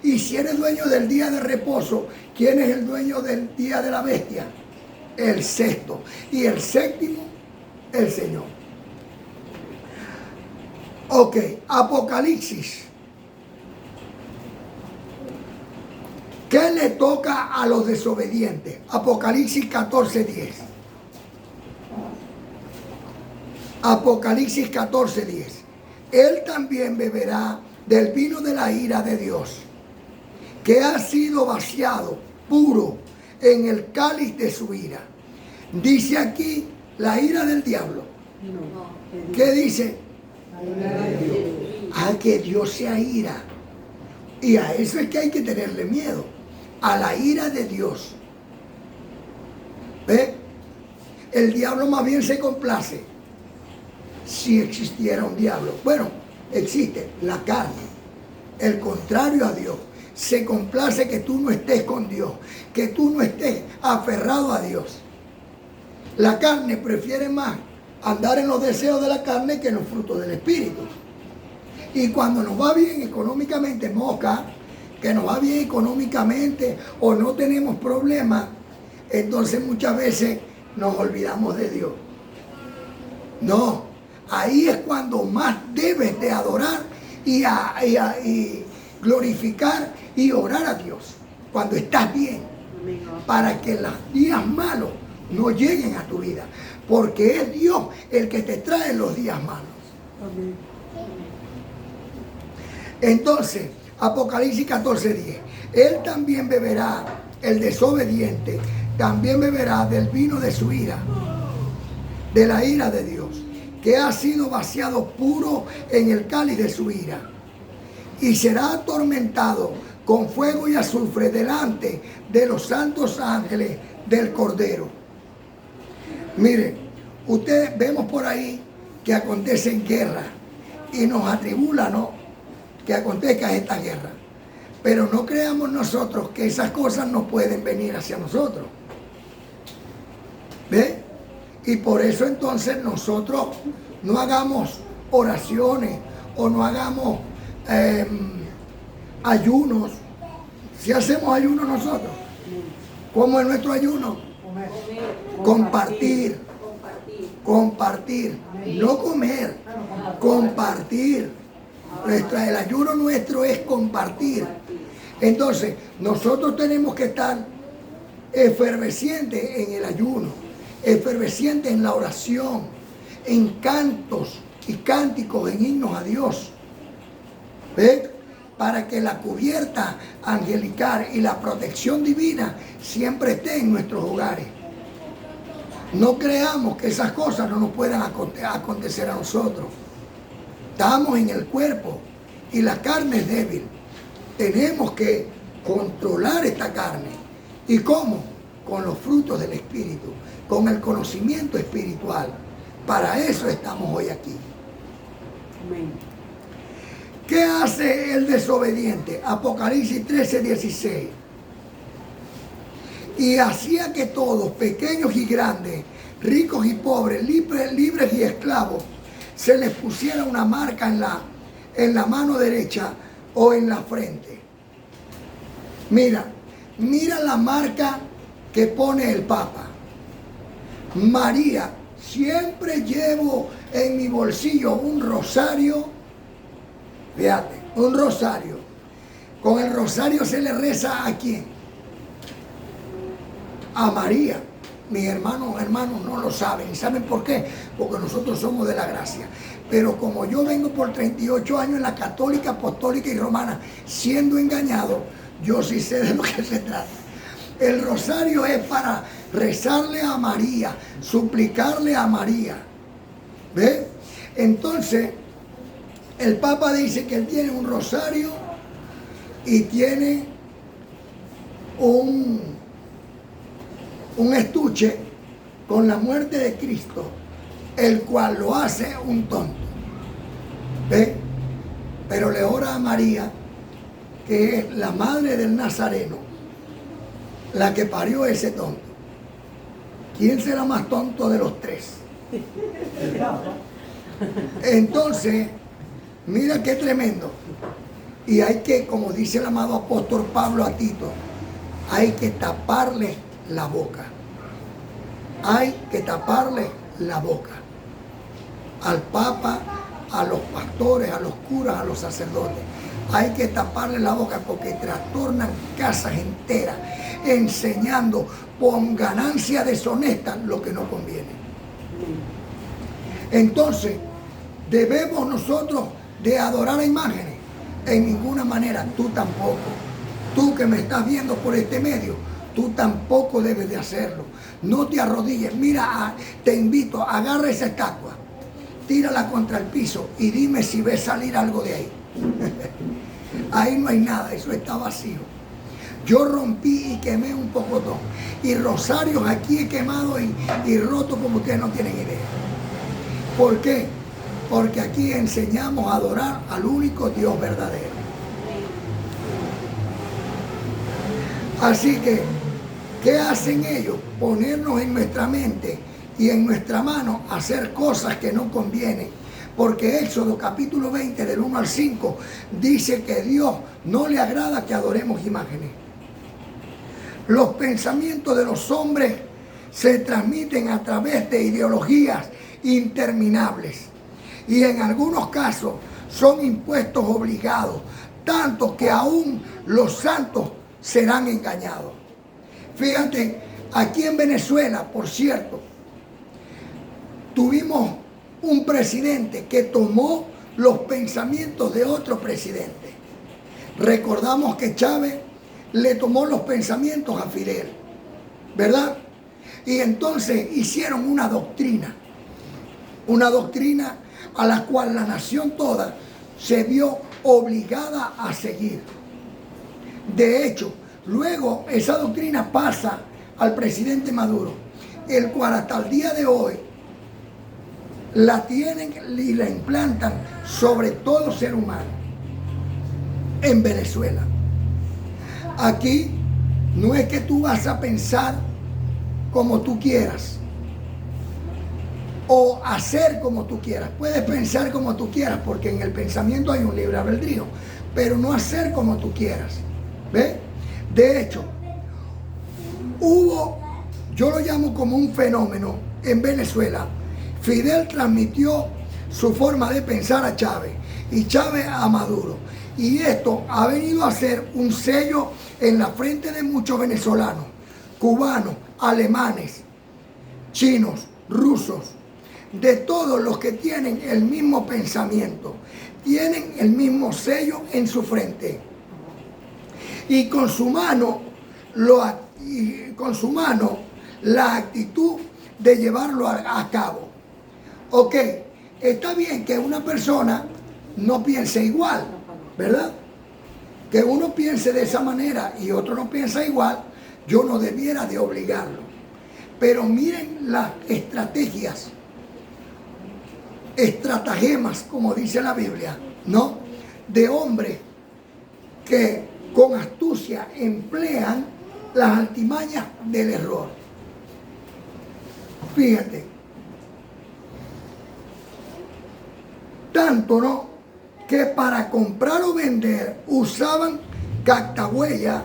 Y si eres dueño del día de reposo, ¿quién es el dueño del día de la bestia? El sexto. Y el séptimo, el Señor. Ok. Apocalipsis. ¿Qué le toca a los desobedientes? Apocalipsis 14:10. Apocalipsis 14:10. Él también beberá del vino de la ira de Dios, que ha sido vaciado puro en el cáliz de su ira. Dice aquí la ira del diablo. ¿Qué dice? Ah, que Dios sea ira. Y a eso es que hay que tenerle miedo, a la ira de Dios. ¿Ve? El diablo más bien se complace si existiera un diablo. Bueno, existe la carne, el contrario a Dios. Se complace que tú no estés con Dios, que tú no estés aferrado a Dios. La carne prefiere más andar en los deseos de la carne que en los frutos del Espíritu. Y cuando nos va bien económicamente, moca, que nos va bien económicamente o no tenemos problemas, entonces muchas veces nos olvidamos de Dios. No, ahí es cuando más debes de adorar y glorificar y orar a Dios, cuando estás bien, para que los días malos no lleguen a tu vida, porque es Dios el que te trae los días malos. Entonces, Apocalipsis 14:10, él también beberá, el desobediente, también beberá del vino de su ira, de la ira de Dios, que ha sido vaciado puro en el cáliz de su ira, y será atormentado con fuego y azufre delante de los santos ángeles del Cordero. Miren, ustedes vemos por ahí que acontecen guerras y nos atribula, ¿no?, que acontezca esta guerra. Pero no creamos nosotros que esas cosas no pueden venir hacia nosotros. ¿Ve? Y por eso entonces nosotros no hagamos oraciones o no hagamos ayunos. Si hacemos ayunos nosotros, ¿cómo es nuestro ayuno? Compartir, no comer, compartir. El ayuno nuestro es compartir. Entonces, nosotros tenemos que estar efervescientes en el ayuno, efervescientes en la oración, en cantos y cánticos, en himnos a Dios. ¿Ve? Para que la cubierta angelical y la protección divina siempre esté en nuestros hogares. No creamos que esas cosas no nos puedan acontecer a nosotros. Estamos en el cuerpo y la carne es débil. Tenemos que controlar esta carne. ¿Y cómo? Con los frutos del Espíritu, con el conocimiento espiritual. Para eso estamos hoy aquí. Amén. ¿Qué hace el desobediente? Apocalipsis 13:16. Y hacía que todos, pequeños y grandes, ricos y pobres, libres y esclavos, se les pusiera una marca en la mano derecha o en la frente. Mira la marca que pone el Papa. María, siempre llevo en mi bolsillo un rosario. Fíjate, un rosario. Con el rosario se le reza ¿a quién? A María. Mis hermanos no lo saben. ¿Y saben por qué? Porque nosotros somos de la gracia. Pero como yo vengo por 38 años en la católica, apostólica y romana, siendo engañado, yo sí sé de lo que se trata. El rosario es para rezarle a María, suplicarle a María. ¿Ve? Entonces, el Papa dice que él tiene un rosario y tiene un estuche con la muerte de Cristo, el cual lo hace un tonto. ¿Ve? Pero le ora a María, que es la madre del Nazareno, la que parió ese tonto. ¿Quién será más tonto de los tres? Entonces, mira qué tremendo. Y hay que, como dice el amado apóstol Pablo a Tito, hay que taparle la boca. Hay que taparle la boca al Papa, a los pastores, a los curas, a los sacerdotes. Hay que taparle la boca porque trastornan casas enteras enseñando con ganancia deshonesta lo que no conviene. Entonces, ¿debemos nosotros de adorar a imágenes? En ninguna manera, tú tampoco. Tú que me estás viendo por este medio, tú tampoco debes de hacerlo. No te arrodilles. Mira, te invito, agarra esa estatua, tírala contra el piso y dime si ves salir algo de ahí. Ahí no hay nada, eso está vacío. Yo rompí y quemé un pocotón. Y rosarios aquí he quemado y roto como ustedes no tienen idea. ¿Por qué? Porque aquí enseñamos a adorar al único Dios verdadero. Así que, ¿qué hacen ellos? Ponernos en nuestra mente y en nuestra mano hacer cosas que no convienen. Porque Éxodo capítulo 20 del 1 al 5 dice que Dios no le agrada que adoremos imágenes. Los pensamientos de los hombres se transmiten a través de ideologías interminables y en algunos casos son impuestos obligados, tanto que aún los santos serán engañados. Fíjate, aquí en Venezuela, por cierto, tuvimos un presidente que tomó los pensamientos de otro presidente. Recordamos que Chávez le tomó los pensamientos a Fidel, ¿verdad? Y entonces hicieron una doctrina a la cual la nación toda se vio obligada a seguir. De hecho, luego esa doctrina pasa al presidente Maduro, el cual hasta el día de hoy la tienen y la implantan sobre todo ser humano en Venezuela. Aquí no es que tú vas a pensar como tú quieras o hacer como tú quieras. Puedes pensar como tú quieras porque en el pensamiento hay un libre albedrío, pero no hacer como tú quieras. ¿Ves? De hecho, yo lo llamo como un fenómeno en Venezuela. Fidel transmitió su forma de pensar a Chávez y Chávez a Maduro. Y esto ha venido a ser un sello en la frente de muchos venezolanos, cubanos, alemanes, chinos, rusos, de todos los que tienen el mismo pensamiento, tienen el mismo sello en su frente. Y con su mano, la actitud de llevarlo a cabo. Ok, está bien que una persona no piense igual, ¿verdad? Que uno piense de esa manera y otro no piensa igual, yo no debiera de obligarlo. Pero miren las estratagemas, como dice la Biblia, ¿no? De hombres que con astucia emplean las artimañas del error. Fíjate. Tanto, ¿no?, que para comprar o vender usaban cactahuellas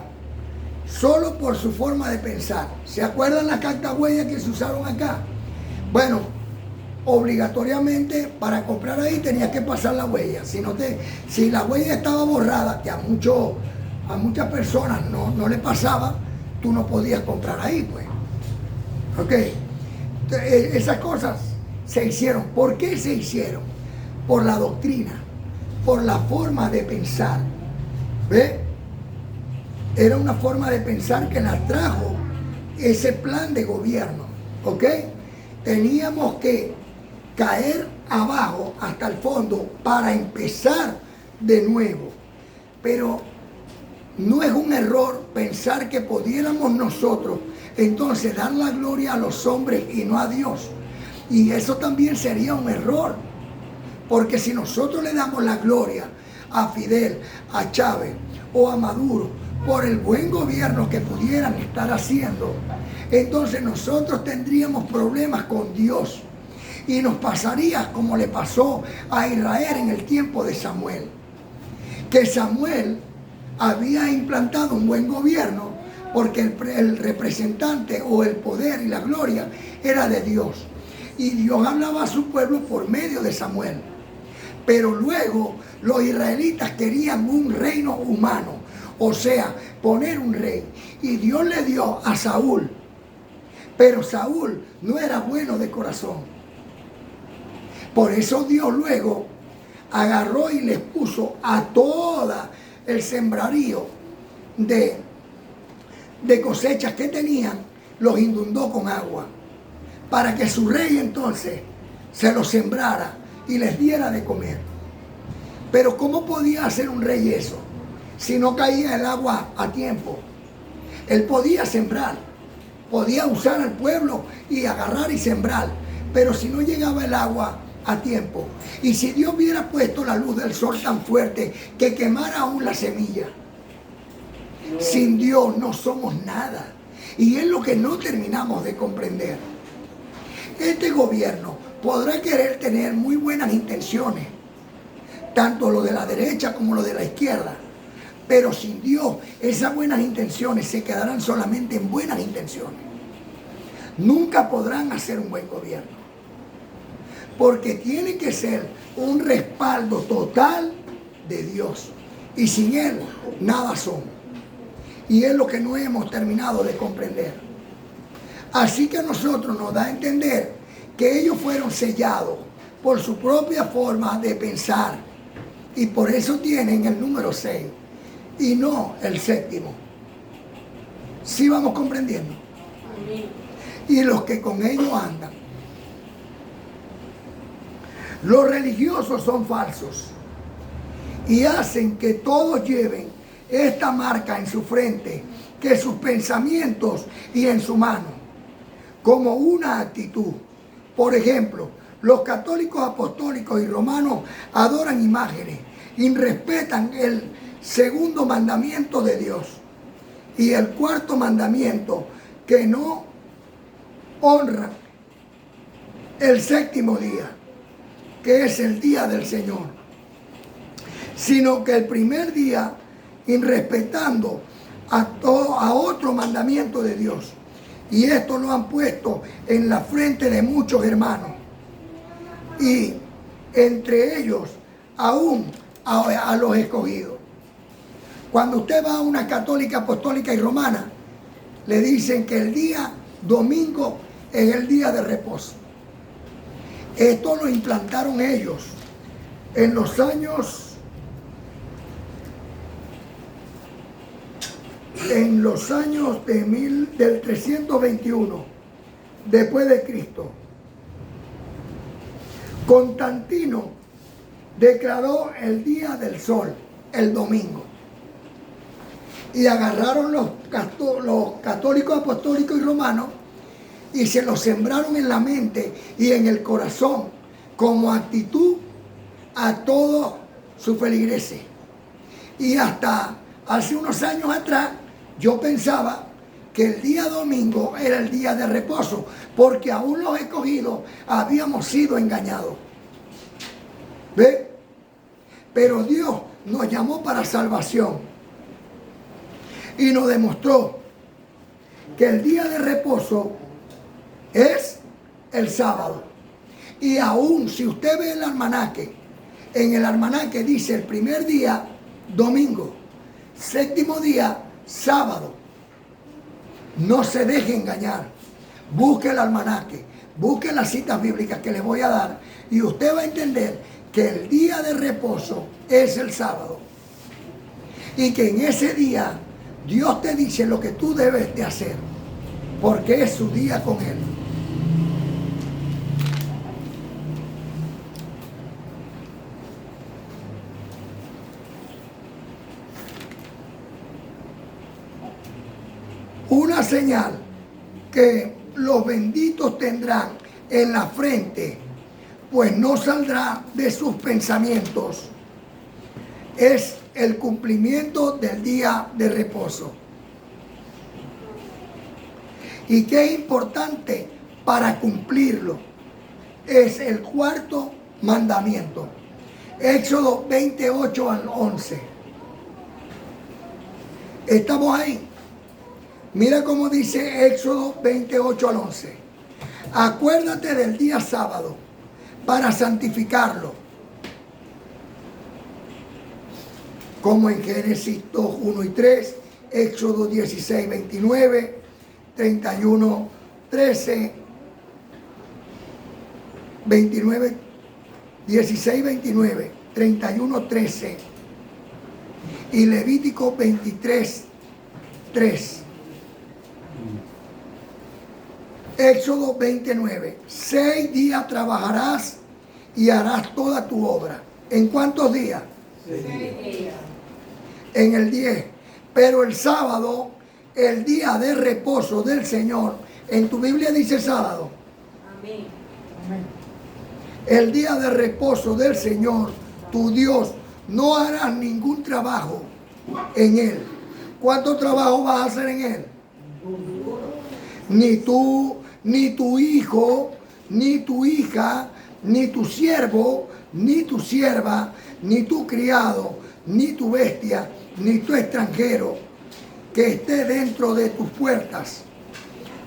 solo por su forma de pensar. ¿Se acuerdan las cactahuellas que se usaron acá? Bueno, obligatoriamente para comprar ahí tenías que pasar la huella. Si la huella estaba borrada, que a muchas personas no le pasaba, tú no podías comprar ahí, pues. Ok. Esas cosas se hicieron. ¿Por qué se hicieron? Por la doctrina, por la forma de pensar. ¿Ve? Era una forma de pensar que la trajo ese plan de gobierno. ¿Ok? Teníamos que caer abajo hasta el fondo para empezar de nuevo. Pero no es un error pensar que pudiéramos nosotros entonces dar la gloria a los hombres y no a Dios. Y eso también sería un error. Porque si nosotros le damos la gloria a Fidel, a Chávez o a Maduro por el buen gobierno que pudieran estar haciendo, entonces nosotros tendríamos problemas con Dios. Y nos pasaría como le pasó a Israel en el tiempo de Samuel. Que Samuel había implantado un buen gobierno porque el representante o el poder y la gloria era de Dios. Y Dios hablaba a su pueblo por medio de Samuel. Pero luego los israelitas querían un reino humano, o sea, poner un rey. Y Dios le dio a Saúl. Pero Saúl no era bueno de corazón. Por eso Dios luego agarró y les puso a toda el sembrarío de cosechas que tenían, los inundó con agua, para que su rey entonces se los sembrara y les diera de comer. Pero ¿cómo podía hacer un rey eso si no caía el agua a tiempo? Él podía sembrar, podía usar al pueblo y agarrar y sembrar, pero si no llegaba el agua a tiempo, y si Dios hubiera puesto la luz del sol tan fuerte que quemara aún la semilla, sin Dios no somos nada. Y es lo que no terminamos de comprender. Este gobierno podrá querer tener muy buenas intenciones, tanto lo de la derecha como lo de la izquierda, pero sin Dios esas buenas intenciones se quedarán solamente en buenas intenciones. Nunca podrán hacer un buen gobierno, porque tiene que ser un respaldo total de Dios, y sin Él nada somos. Y es lo que no hemos terminado de comprender. Así que a nosotros nos da a entender que ellos fueron sellados por su propia forma de pensar, y por eso tienen el número 6 y no el 7. ¿Sí vamos comprendiendo? Y los que con ellos andan. Los religiosos son falsos y hacen que todos lleven esta marca en su frente, que sus pensamientos y en su mano, como una actitud. Por ejemplo, los católicos apostólicos y romanos adoran imágenes y respetan el segundo mandamiento de Dios y el cuarto mandamiento, que no honran el séptimo día, que es el día del Señor, sino que el primer día, irrespetando a otro mandamiento de Dios. Y esto lo han puesto en la frente de muchos hermanos, y entre ellos aún a los escogidos. Cuando usted va a una católica, apostólica y romana, le dicen que el día domingo es el día de reposo. Esto lo implantaron ellos en los años del 321 después de Cristo. Constantino declaró el día del sol, el domingo, y agarraron los católicos, apostólicos y romanos y se los sembraron en la mente y en el corazón como actitud a todos sus feligreses. Y hasta hace unos años atrás yo pensaba que el día domingo era el día de reposo, porque aún los escogidos habíamos sido engañados. ¿Ve? Pero Dios nos llamó para salvación y nos demostró que el día de reposo es el sábado. Y aún si usted ve el almanaque, en el almanaque dice el primer día, domingo, séptimo día, sábado. No se deje engañar. Busque el almanaque, busque las citas bíblicas que les voy a dar, y usted va a entender que el día de reposo es el sábado, y que en ese día Dios te dice lo que tú debes de hacer, porque es su día con Él. Una señal que los benditos tendrán en la frente, pues no saldrá de sus pensamientos, es el cumplimiento del día de reposo. Y qué importante para cumplirlo es el cuarto mandamiento. Éxodo 28 al 11. ¿Estamos ahí? Mira cómo dice Éxodo 28 al 11. Acuérdate del día sábado para santificarlo. Como en Génesis 2, 1 y 3, Éxodo 16, 29, 31, 13, 29, 16, 29, 31, 13 y Levítico 23, 3. Éxodo 29. 6 días trabajarás y harás toda tu obra. ¿En cuántos días? 6 días. En el 10. Pero el sábado, el día de reposo del Señor, en tu Biblia dice sábado. Amén. El día de reposo del Señor, tu Dios, no harás ningún trabajo en él. ¿Cuánto trabajo vas a hacer en él? Ni tú, ni tu hijo, ni tu hija, ni tu siervo, ni tu sierva, ni tu criado, ni tu bestia, ni tu extranjero que esté dentro de tus puertas,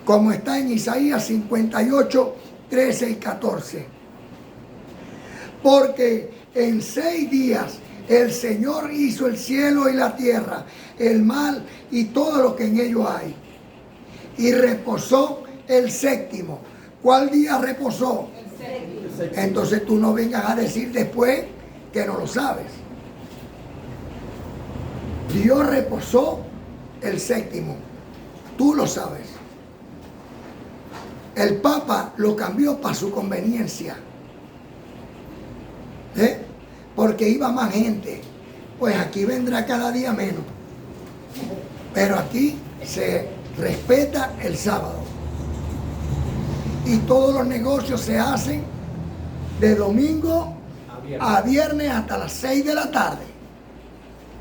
como está en Isaías 58, 13 y 14. Porque en 6 días el Señor hizo el cielo y la tierra, el mar y todo lo que en ellos hay. Y reposó el séptimo. ¿Cuál día reposó? El séptimo. Entonces tú no vengas a decir después que no lo sabes. Dios reposó el séptimo. Tú lo sabes. El Papa lo cambió para su conveniencia. Porque iba más gente. Pues aquí vendrá cada día menos. Pero aquí se respeta el sábado. Y todos los negocios se hacen de domingo a viernes hasta las 6 de la tarde.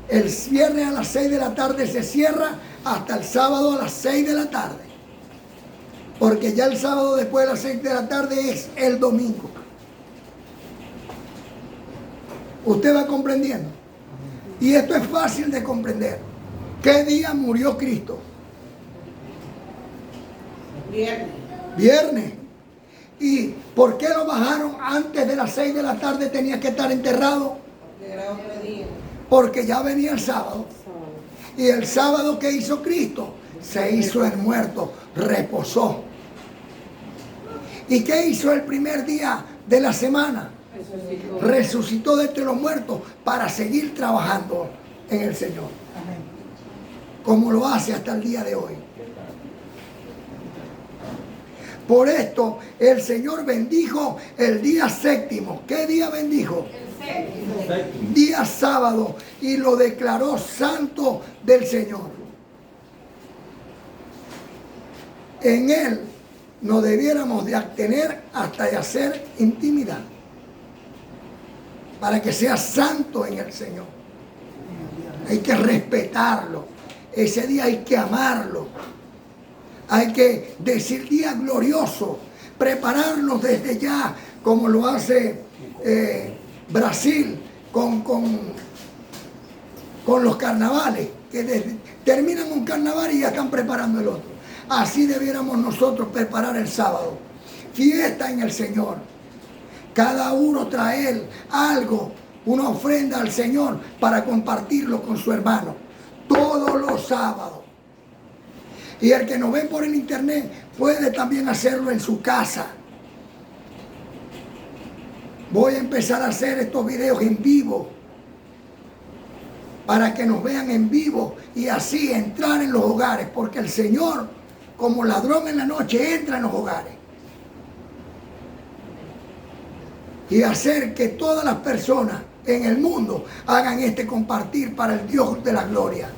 El viernes a las 6 de la tarde se cierra hasta el sábado a las 6 de la tarde. Porque ya el sábado después de las 6 de la tarde es el domingo. ¿Usted va comprendiendo? Y esto es fácil de comprender. ¿Qué día murió Cristo? Viernes. Viernes. ¿Y por qué lo bajaron antes de las 6 de la tarde? Tenía que estar enterrado. Porque era otro día. Porque ya venía el sábado. Y el sábado, ¿qué hizo Cristo? Se hizo el muerto, reposó. ¿Y qué hizo el primer día de la semana? Resucitó de entre los muertos para seguir trabajando en el Señor. Como lo hace hasta el día de hoy. Por esto el Señor bendijo el día séptimo. ¿Qué día bendijo? El séptimo. Día sábado, y lo declaró santo del Señor. En él nos debiéramos de abstener hasta de hacer intimidad, para que sea santo en el Señor. Hay que respetarlo. Ese día hay que amarlo. Hay que decir día glorioso, prepararnos desde ya, como lo hace Brasil con los carnavales, que terminan un carnaval y ya están preparando el otro. Así debiéramos nosotros preparar el sábado. Fiesta en el Señor. Cada uno traer algo, una ofrenda al Señor para compartirlo con su hermano. Todos los sábados. Y el que nos ve por el internet puede también hacerlo en su casa. Voy a empezar a hacer estos videos en vivo para que nos vean en vivo y así entrar en los hogares, porque el Señor, como ladrón en la noche, entra en los hogares. Y hacer que todas las personas en el mundo hagan este compartir para el Dios de la gloria.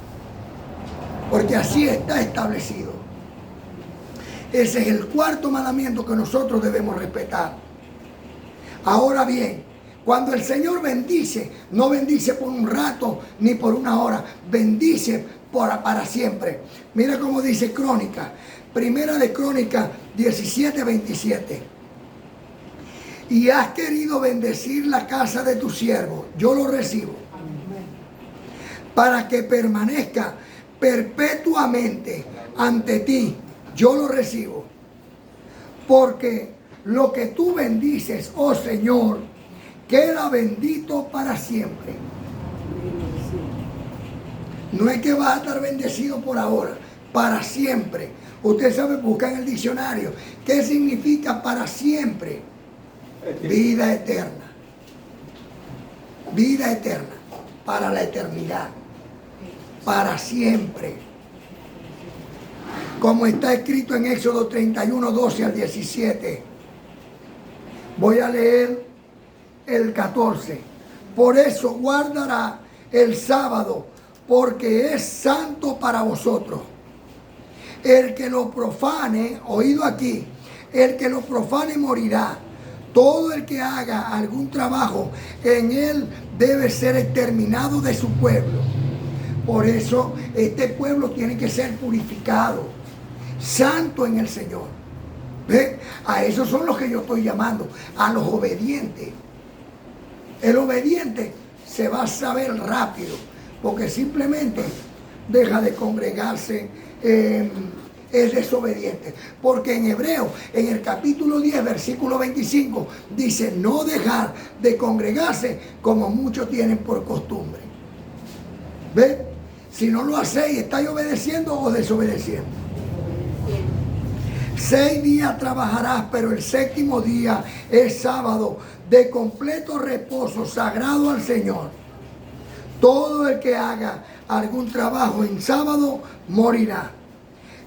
porque así está establecido. Ese es el cuarto mandamiento que nosotros debemos respetar. Ahora bien, cuando el Señor bendice, no bendice por un rato ni por una hora, bendice para siempre. Mira cómo dice Crónica, Primera de Crónica 17:27. Y has querido bendecir la casa de tu siervo, yo lo recibo, para que permanezca perpetuamente ante ti, yo lo recibo, porque lo que tú bendices, oh Señor, queda bendito para siempre. No es que vas a estar bendecido por ahora, para siempre. Usted sabe, busca en el diccionario qué significa para siempre. Vida eterna. Vida eterna. Para la eternidad. Para siempre. Como está escrito en Éxodo 31, 12 al 17. Voy a leer el 14. Por eso guardará el sábado, porque es santo para vosotros. El que lo profane, oído aquí, el que lo profane morirá. Todo el que haga algún trabajo en él debe ser exterminado de su pueblo. Por eso este pueblo tiene que ser purificado, santo en el Señor. ¿Ve? A esos son los que yo estoy llamando, a los obedientes. El obediente se va a saber rápido, porque simplemente deja de congregarse, es desobediente. Porque en Hebreo, en el capítulo 10, versículo 25, dice no dejar de congregarse como muchos tienen por costumbre. ¿Ve? Si no lo hacéis, ¿estáis obedeciendo o desobedeciendo? 6 días trabajarás, pero el séptimo día es sábado de completo reposo, sagrado al Señor. Todo el que haga algún trabajo en sábado morirá.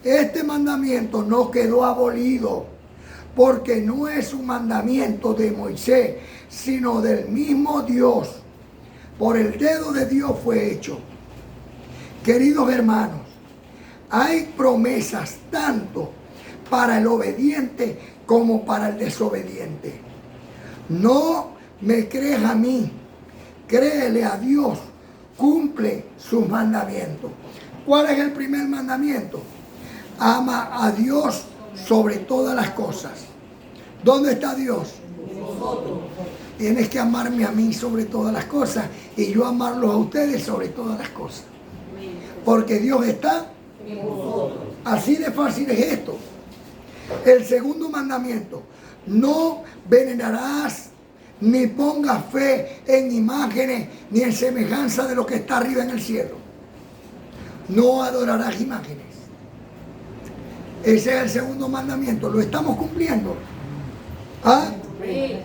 Este mandamiento no quedó abolido, porque no es un mandamiento de Moisés, sino del mismo Dios. Por el dedo de Dios fue hecho. Queridos hermanos, hay promesas tanto para el obediente como para el desobediente. No me creas a mí, créele a Dios, cumple sus mandamientos. ¿Cuál es el primer mandamiento? Ama a Dios sobre todas las cosas. ¿Dónde está Dios? Tienes que amarme a mí sobre todas las cosas y yo amarlos a ustedes sobre todas las cosas. Porque Dios está. Así de fácil es esto. El segundo mandamiento: no venerarás ni pongas fe en imágenes ni en semejanza de lo que está arriba en el cielo. No adorarás imágenes. Ese es el segundo mandamiento. ¿Lo estamos cumpliendo? ¿Ah? Sí.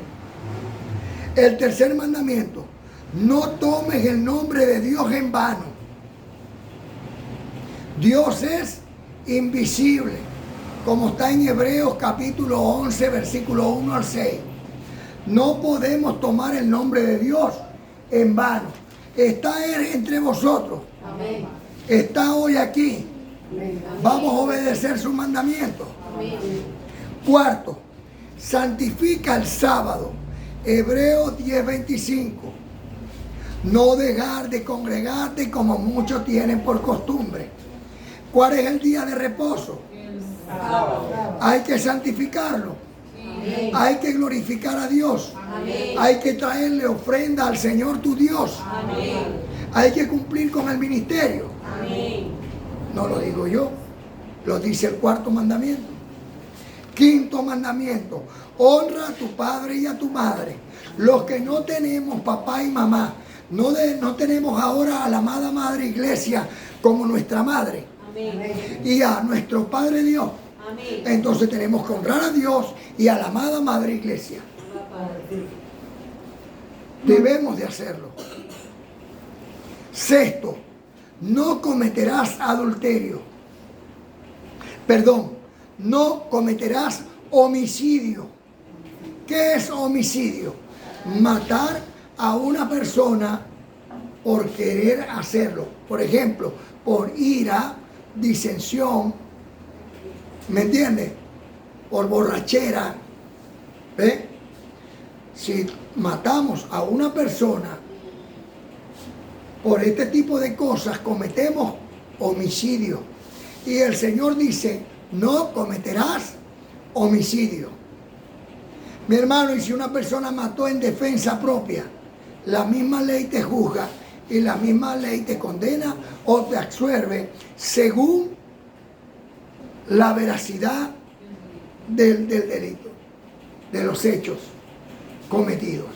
El tercer mandamiento: no tomes el nombre de Dios en vano. Dios es invisible, como está en Hebreos capítulo 11, versículo 1 al 6. No podemos tomar el nombre de Dios en vano. Está Él entre vosotros. Amén. Está hoy aquí. Amén. Vamos a obedecer sus mandamientos. Amén. Cuarto, santifica el sábado. Hebreos 10:25. No dejar de congregarte como muchos tienen por costumbre. ¿Cuál es el día de reposo? Hay que santificarlo. Amén. Hay que glorificar a Dios. Amén. Hay que traerle ofrenda al Señor tu Dios. Amén. Hay que cumplir con el ministerio. Amén. No lo digo yo, lo dice el cuarto mandamiento. Quinto mandamiento: honra a tu padre y a tu madre. Los que no tenemos papá y mamá, no tenemos ahora a la amada Madre Iglesia como nuestra madre. Amén. Y a nuestro Padre Dios. Amén. Entonces tenemos que honrar a Dios y a la amada Madre Iglesia. Debemos de hacerlo. Sexto, no cometerás adulterio. Perdón, no cometerás homicidio. ¿Qué es homicidio? Matar a una persona por querer hacerlo. Por ejemplo, por ira, disensión, ¿me entiendes? Por borrachera, ¿ve? Si matamos a una persona por este tipo de cosas, cometemos homicidio. Y el Señor dice, no cometerás homicidio. Mi hermano, y si una persona mató en defensa propia, la misma ley te juzga y la misma ley te condena o te absuelve según la veracidad del delito, de los hechos cometidos.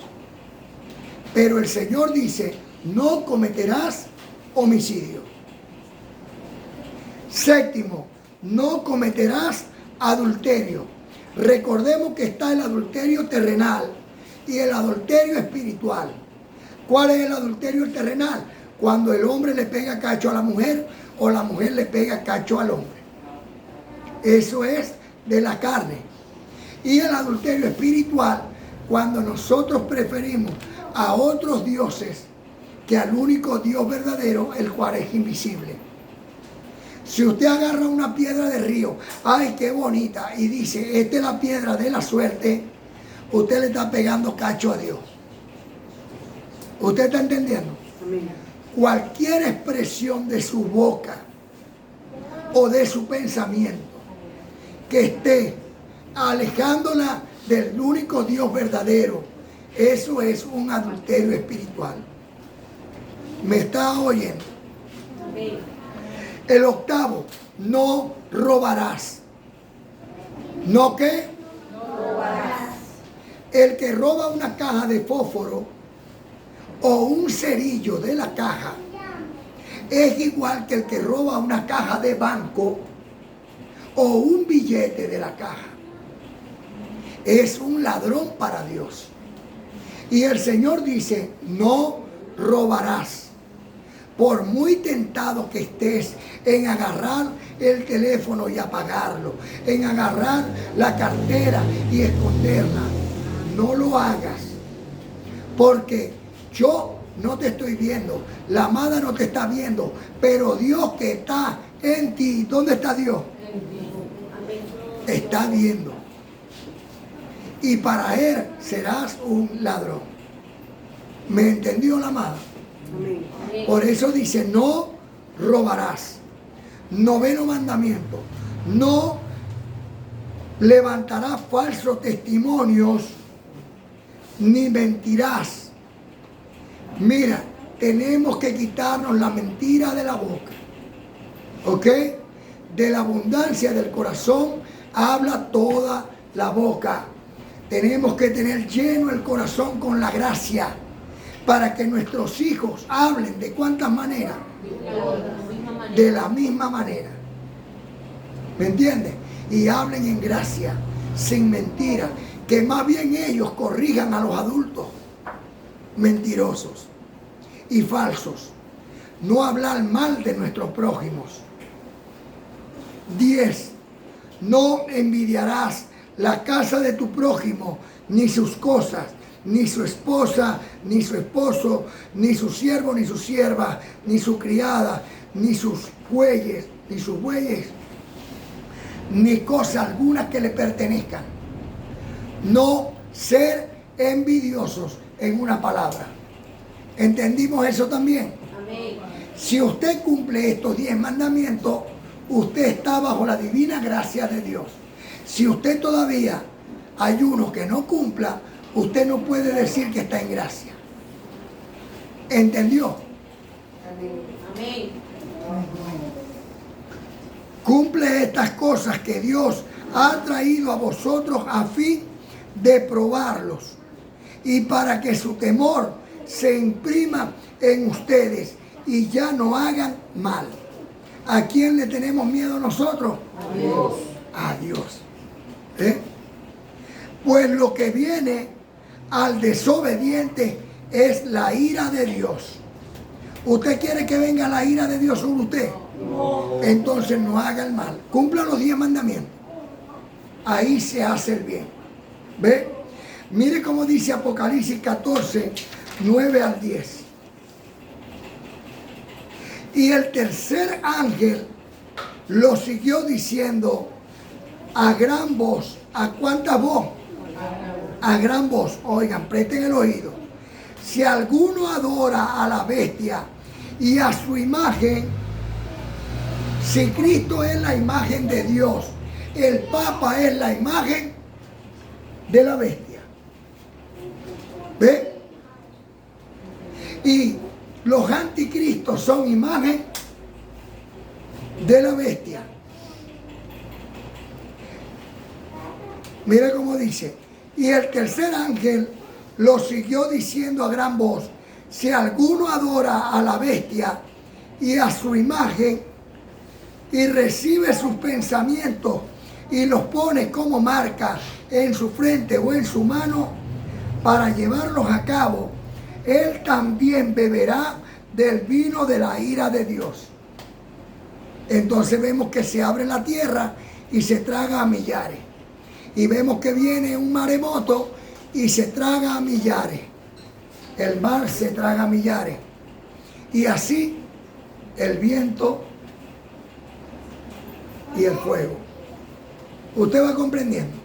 Pero el Señor dice, no cometerás homicidio. Séptimo, no cometerás adulterio. Recordemos que está el adulterio terrenal y el adulterio espiritual. ¿Cuál es el adulterio terrenal? Cuando el hombre le pega cacho a la mujer o la mujer le pega cacho al hombre. Eso es de la carne. Y el adulterio espiritual, cuando nosotros preferimos a otros dioses que al único Dios verdadero, el cual es invisible. Si usted agarra una piedra de río, ¡ay, qué bonita! Y dice, esta es la piedra de la suerte, usted le está pegando cacho a Dios. ¿Usted está entendiendo? Amén. Cualquier expresión de su boca o de su pensamiento que esté alejándola del único Dios verdadero, eso es un adulterio espiritual. ¿Me está oyendo? Amén. El octavo, no robarás. ¿No qué? No robarás. El que roba una caja de fósforo o un cerillo de la caja es igual que el que roba una caja de banco o un billete de la caja. Es un ladrón para Dios. Y el Señor dice, no robarás. Por muy tentado que estés en agarrar el teléfono y apagarlo, en agarrar la cartera y esconderla, no lo hagas. Porque yo no te estoy viendo, la amada no te está viendo, pero Dios que está en ti, ¿dónde está Dios? Está viendo. Y para Él serás un ladrón. ¿Me entendió la amada? Amén. Por eso dice, no robarás. Noveno mandamiento, no levantarás falsos testimonios ni mentirás. Mira, tenemos que quitarnos la mentira de la boca. ¿Ok? De la abundancia del corazón habla toda la boca. Tenemos que tener lleno el corazón con la gracia para que nuestros hijos hablen de cuántas maneras. De la misma manera. ¿Me entiendes? Y hablen en gracia, sin mentira. Que más bien ellos corrijan a los adultos mentirosos y falsos. No hablar mal de nuestros prójimos. 10. No envidiarás la casa de tu prójimo, ni sus cosas, ni su esposa, ni su esposo, ni su siervo, ni su sierva, ni su criada, ni sus bueyes, ni cosa alguna que le pertenezcan. No ser envidiosos en una palabra. ¿Entendimos eso también? Amén. Si usted cumple estos 10 mandamientos, usted está bajo la divina gracia de Dios. Si usted todavía hay uno que no cumpla, usted no puede decir que está en gracia. ¿Entendió? Amén. Cumple estas cosas que Dios ha traído a vosotros a fin de probarlos y para que su temor se imprima en ustedes y ya no hagan mal. ¿A quién le tenemos miedo nosotros? A Dios. A Dios. Pues lo que viene al desobediente es la ira de Dios. ¿Usted quiere que venga la ira de Dios sobre usted? No. Entonces no haga el mal. Cumpla los 10 mandamientos. Ahí se hace el bien. ¿Ve? Mire cómo dice Apocalipsis 14, 9 al 10. Y el tercer ángel lo siguió diciendo a gran voz. ¿A cuánta voz? A gran voz. Oigan, presten el oído. Si alguno adora a la bestia y a su imagen, si Cristo es la imagen de Dios, el Papa es la imagen de la bestia. ¿Ve? Y los anticristos son imagen de la bestia. Mira cómo dice. Y el tercer ángel lo siguió diciendo a gran voz: si alguno adora a la bestia y a su imagen y recibe sus pensamientos y los pone como marca en su frente o en su mano para llevarlos a cabo, él también beberá del vino de la ira de Dios. Entonces vemos que se abre la tierra y se traga a millares. Y vemos que viene un maremoto y se traga a millares. El mar se traga a millares. Y así el viento y el fuego. ¿Usted va comprendiendo?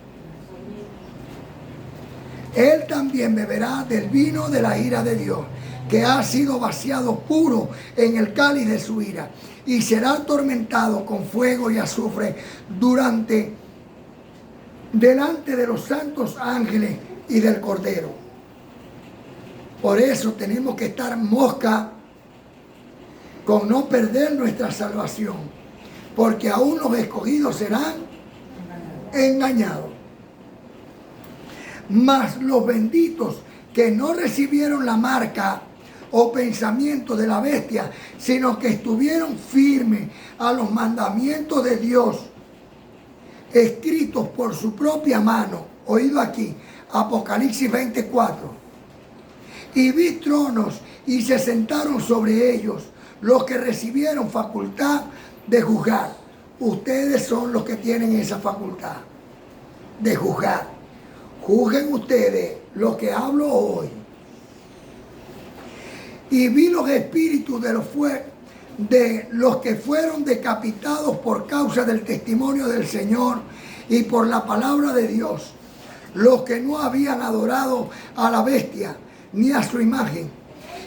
Él también beberá del vino de la ira de Dios, que ha sido vaciado puro en el cáliz de su ira, y será atormentado con fuego y azufre delante de los santos ángeles y del Cordero. Por eso tenemos que estar mosca con no perder nuestra salvación, porque aún los escogidos serán engañados. Mas los benditos que no recibieron la marca o pensamiento de la bestia, sino que estuvieron firmes a los mandamientos de Dios, escritos por su propia mano. Oído aquí, Apocalipsis 24. Y vi tronos y se sentaron sobre ellos los que recibieron facultad de juzgar. Ustedes son los que tienen esa facultad de juzgar. Juzguen ustedes lo que hablo hoy. Y vi los espíritus de los que fueron decapitados por causa del testimonio del Señor y por la palabra de Dios, los que no habían adorado a la bestia ni a su imagen,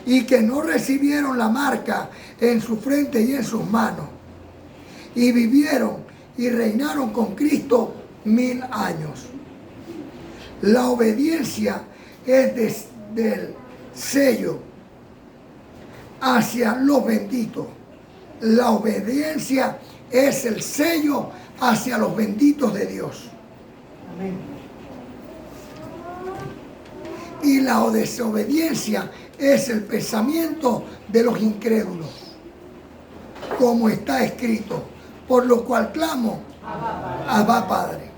y que no recibieron la marca en su frente y en sus manos, y vivieron y reinaron con Cristo 1000 años. La obediencia es del sello hacia los benditos. La obediencia es el sello hacia los benditos de Dios. Amén. Y la desobediencia es el pensamiento de los incrédulos, como está escrito: por lo cual clamo, Abba Padre.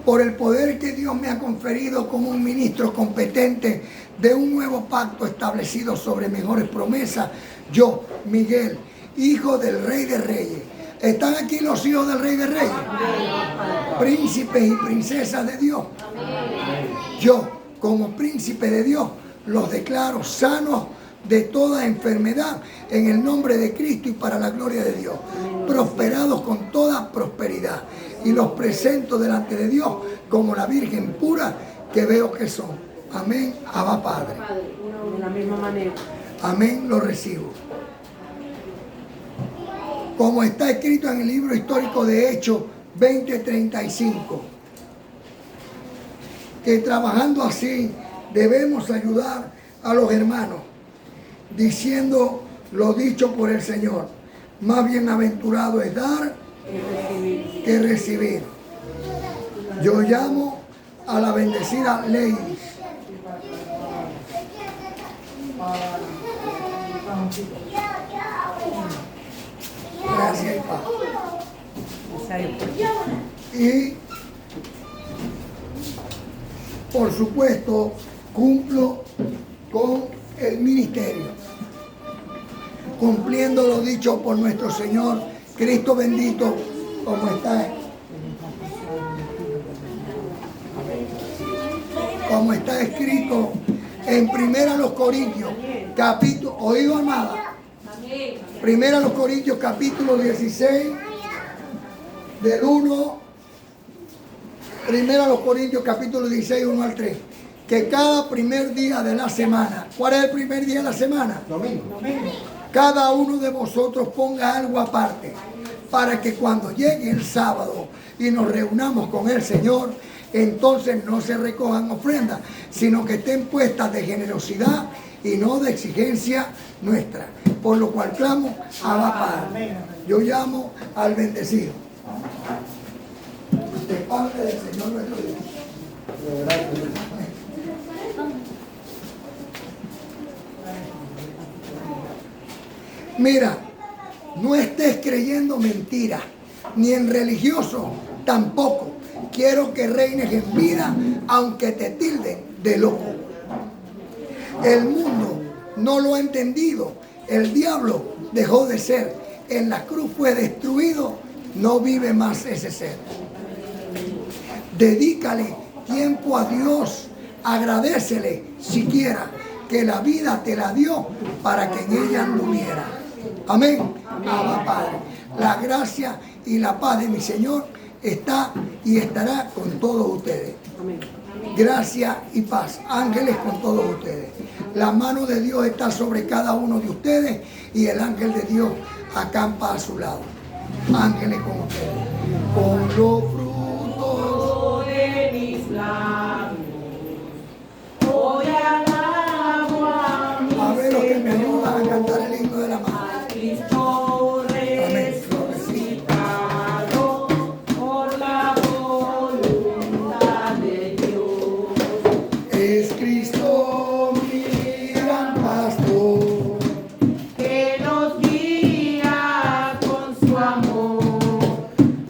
Por el poder que Dios me ha conferido como un ministro competente de un nuevo pacto establecido sobre mejores promesas, yo, Miguel, hijo del Rey de Reyes. ¿Están aquí los hijos del Rey de Reyes? Príncipes y princesas de Dios. Yo, como príncipe de Dios, los declaro sanos de toda enfermedad en el nombre de Cristo y para la gloria de Dios, prosperados con toda prosperidad, y los presento delante de Dios como la Virgen pura que veo que son. Amén. Abba Padre. De la misma manera. Amén. Lo recibo. Como está escrito en el libro histórico de Hechos 20:35, que trabajando así debemos ayudar a los hermanos, diciendo lo dicho por el Señor: más bienaventurado es dar que recibir. Yo llamo a la bendecida Lady. Gracias y paz. Y por supuesto cumplo con el ministerio, cumpliendo lo dicho por nuestro Señor Cristo bendito, como está escrito en 1 Corintios, capítulo, oído amada, Primera a los Corintios capítulo 16, del 1. Primera a los Corintios capítulo 16, 1 al 3. Que cada primer día de la semana, ¿cuál es el primer día de la semana? Domingo. Cada uno de vosotros ponga algo aparte, para que cuando llegue el sábado y nos reunamos con el Señor, entonces no se recojan ofrendas, sino que estén puestas de generosidad y no de exigencia nuestra. Por lo cual clamo, Abba Padre. Yo llamo al bendecido. De parte del Señor nuestro Dios. Mira, no estés creyendo mentiras, ni en religioso tampoco. Quiero que reines en vida, aunque te tilden de loco. El mundo no lo ha entendido. El diablo dejó de ser. En la cruz fue destruido. No vive más ese ser. Dedícale tiempo a Dios. Agradécele siquiera que la vida te la dio para que en ella anduviera. Amén. Abba Padre. La gracia y la paz de mi Señor está y estará con todos ustedes. Gracia y paz. Ángeles con todos ustedes. La mano de Dios está sobre cada uno de ustedes y el ángel de Dios acampa a su lado. Ángeles con ustedes. Con los frutos de mis labios, hoy alabo a mi a ver los que me Señor. ayudan a cantar el himno de la mano. Cristo resucitado por la voluntad de Dios. Es Cristo mi gran pastor, Que nos guía con su amor,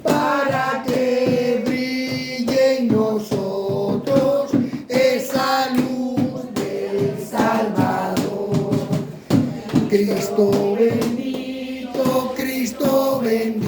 para que brille en nosotros esa luz del Salvador. Cristo bendito, Cristo bendito.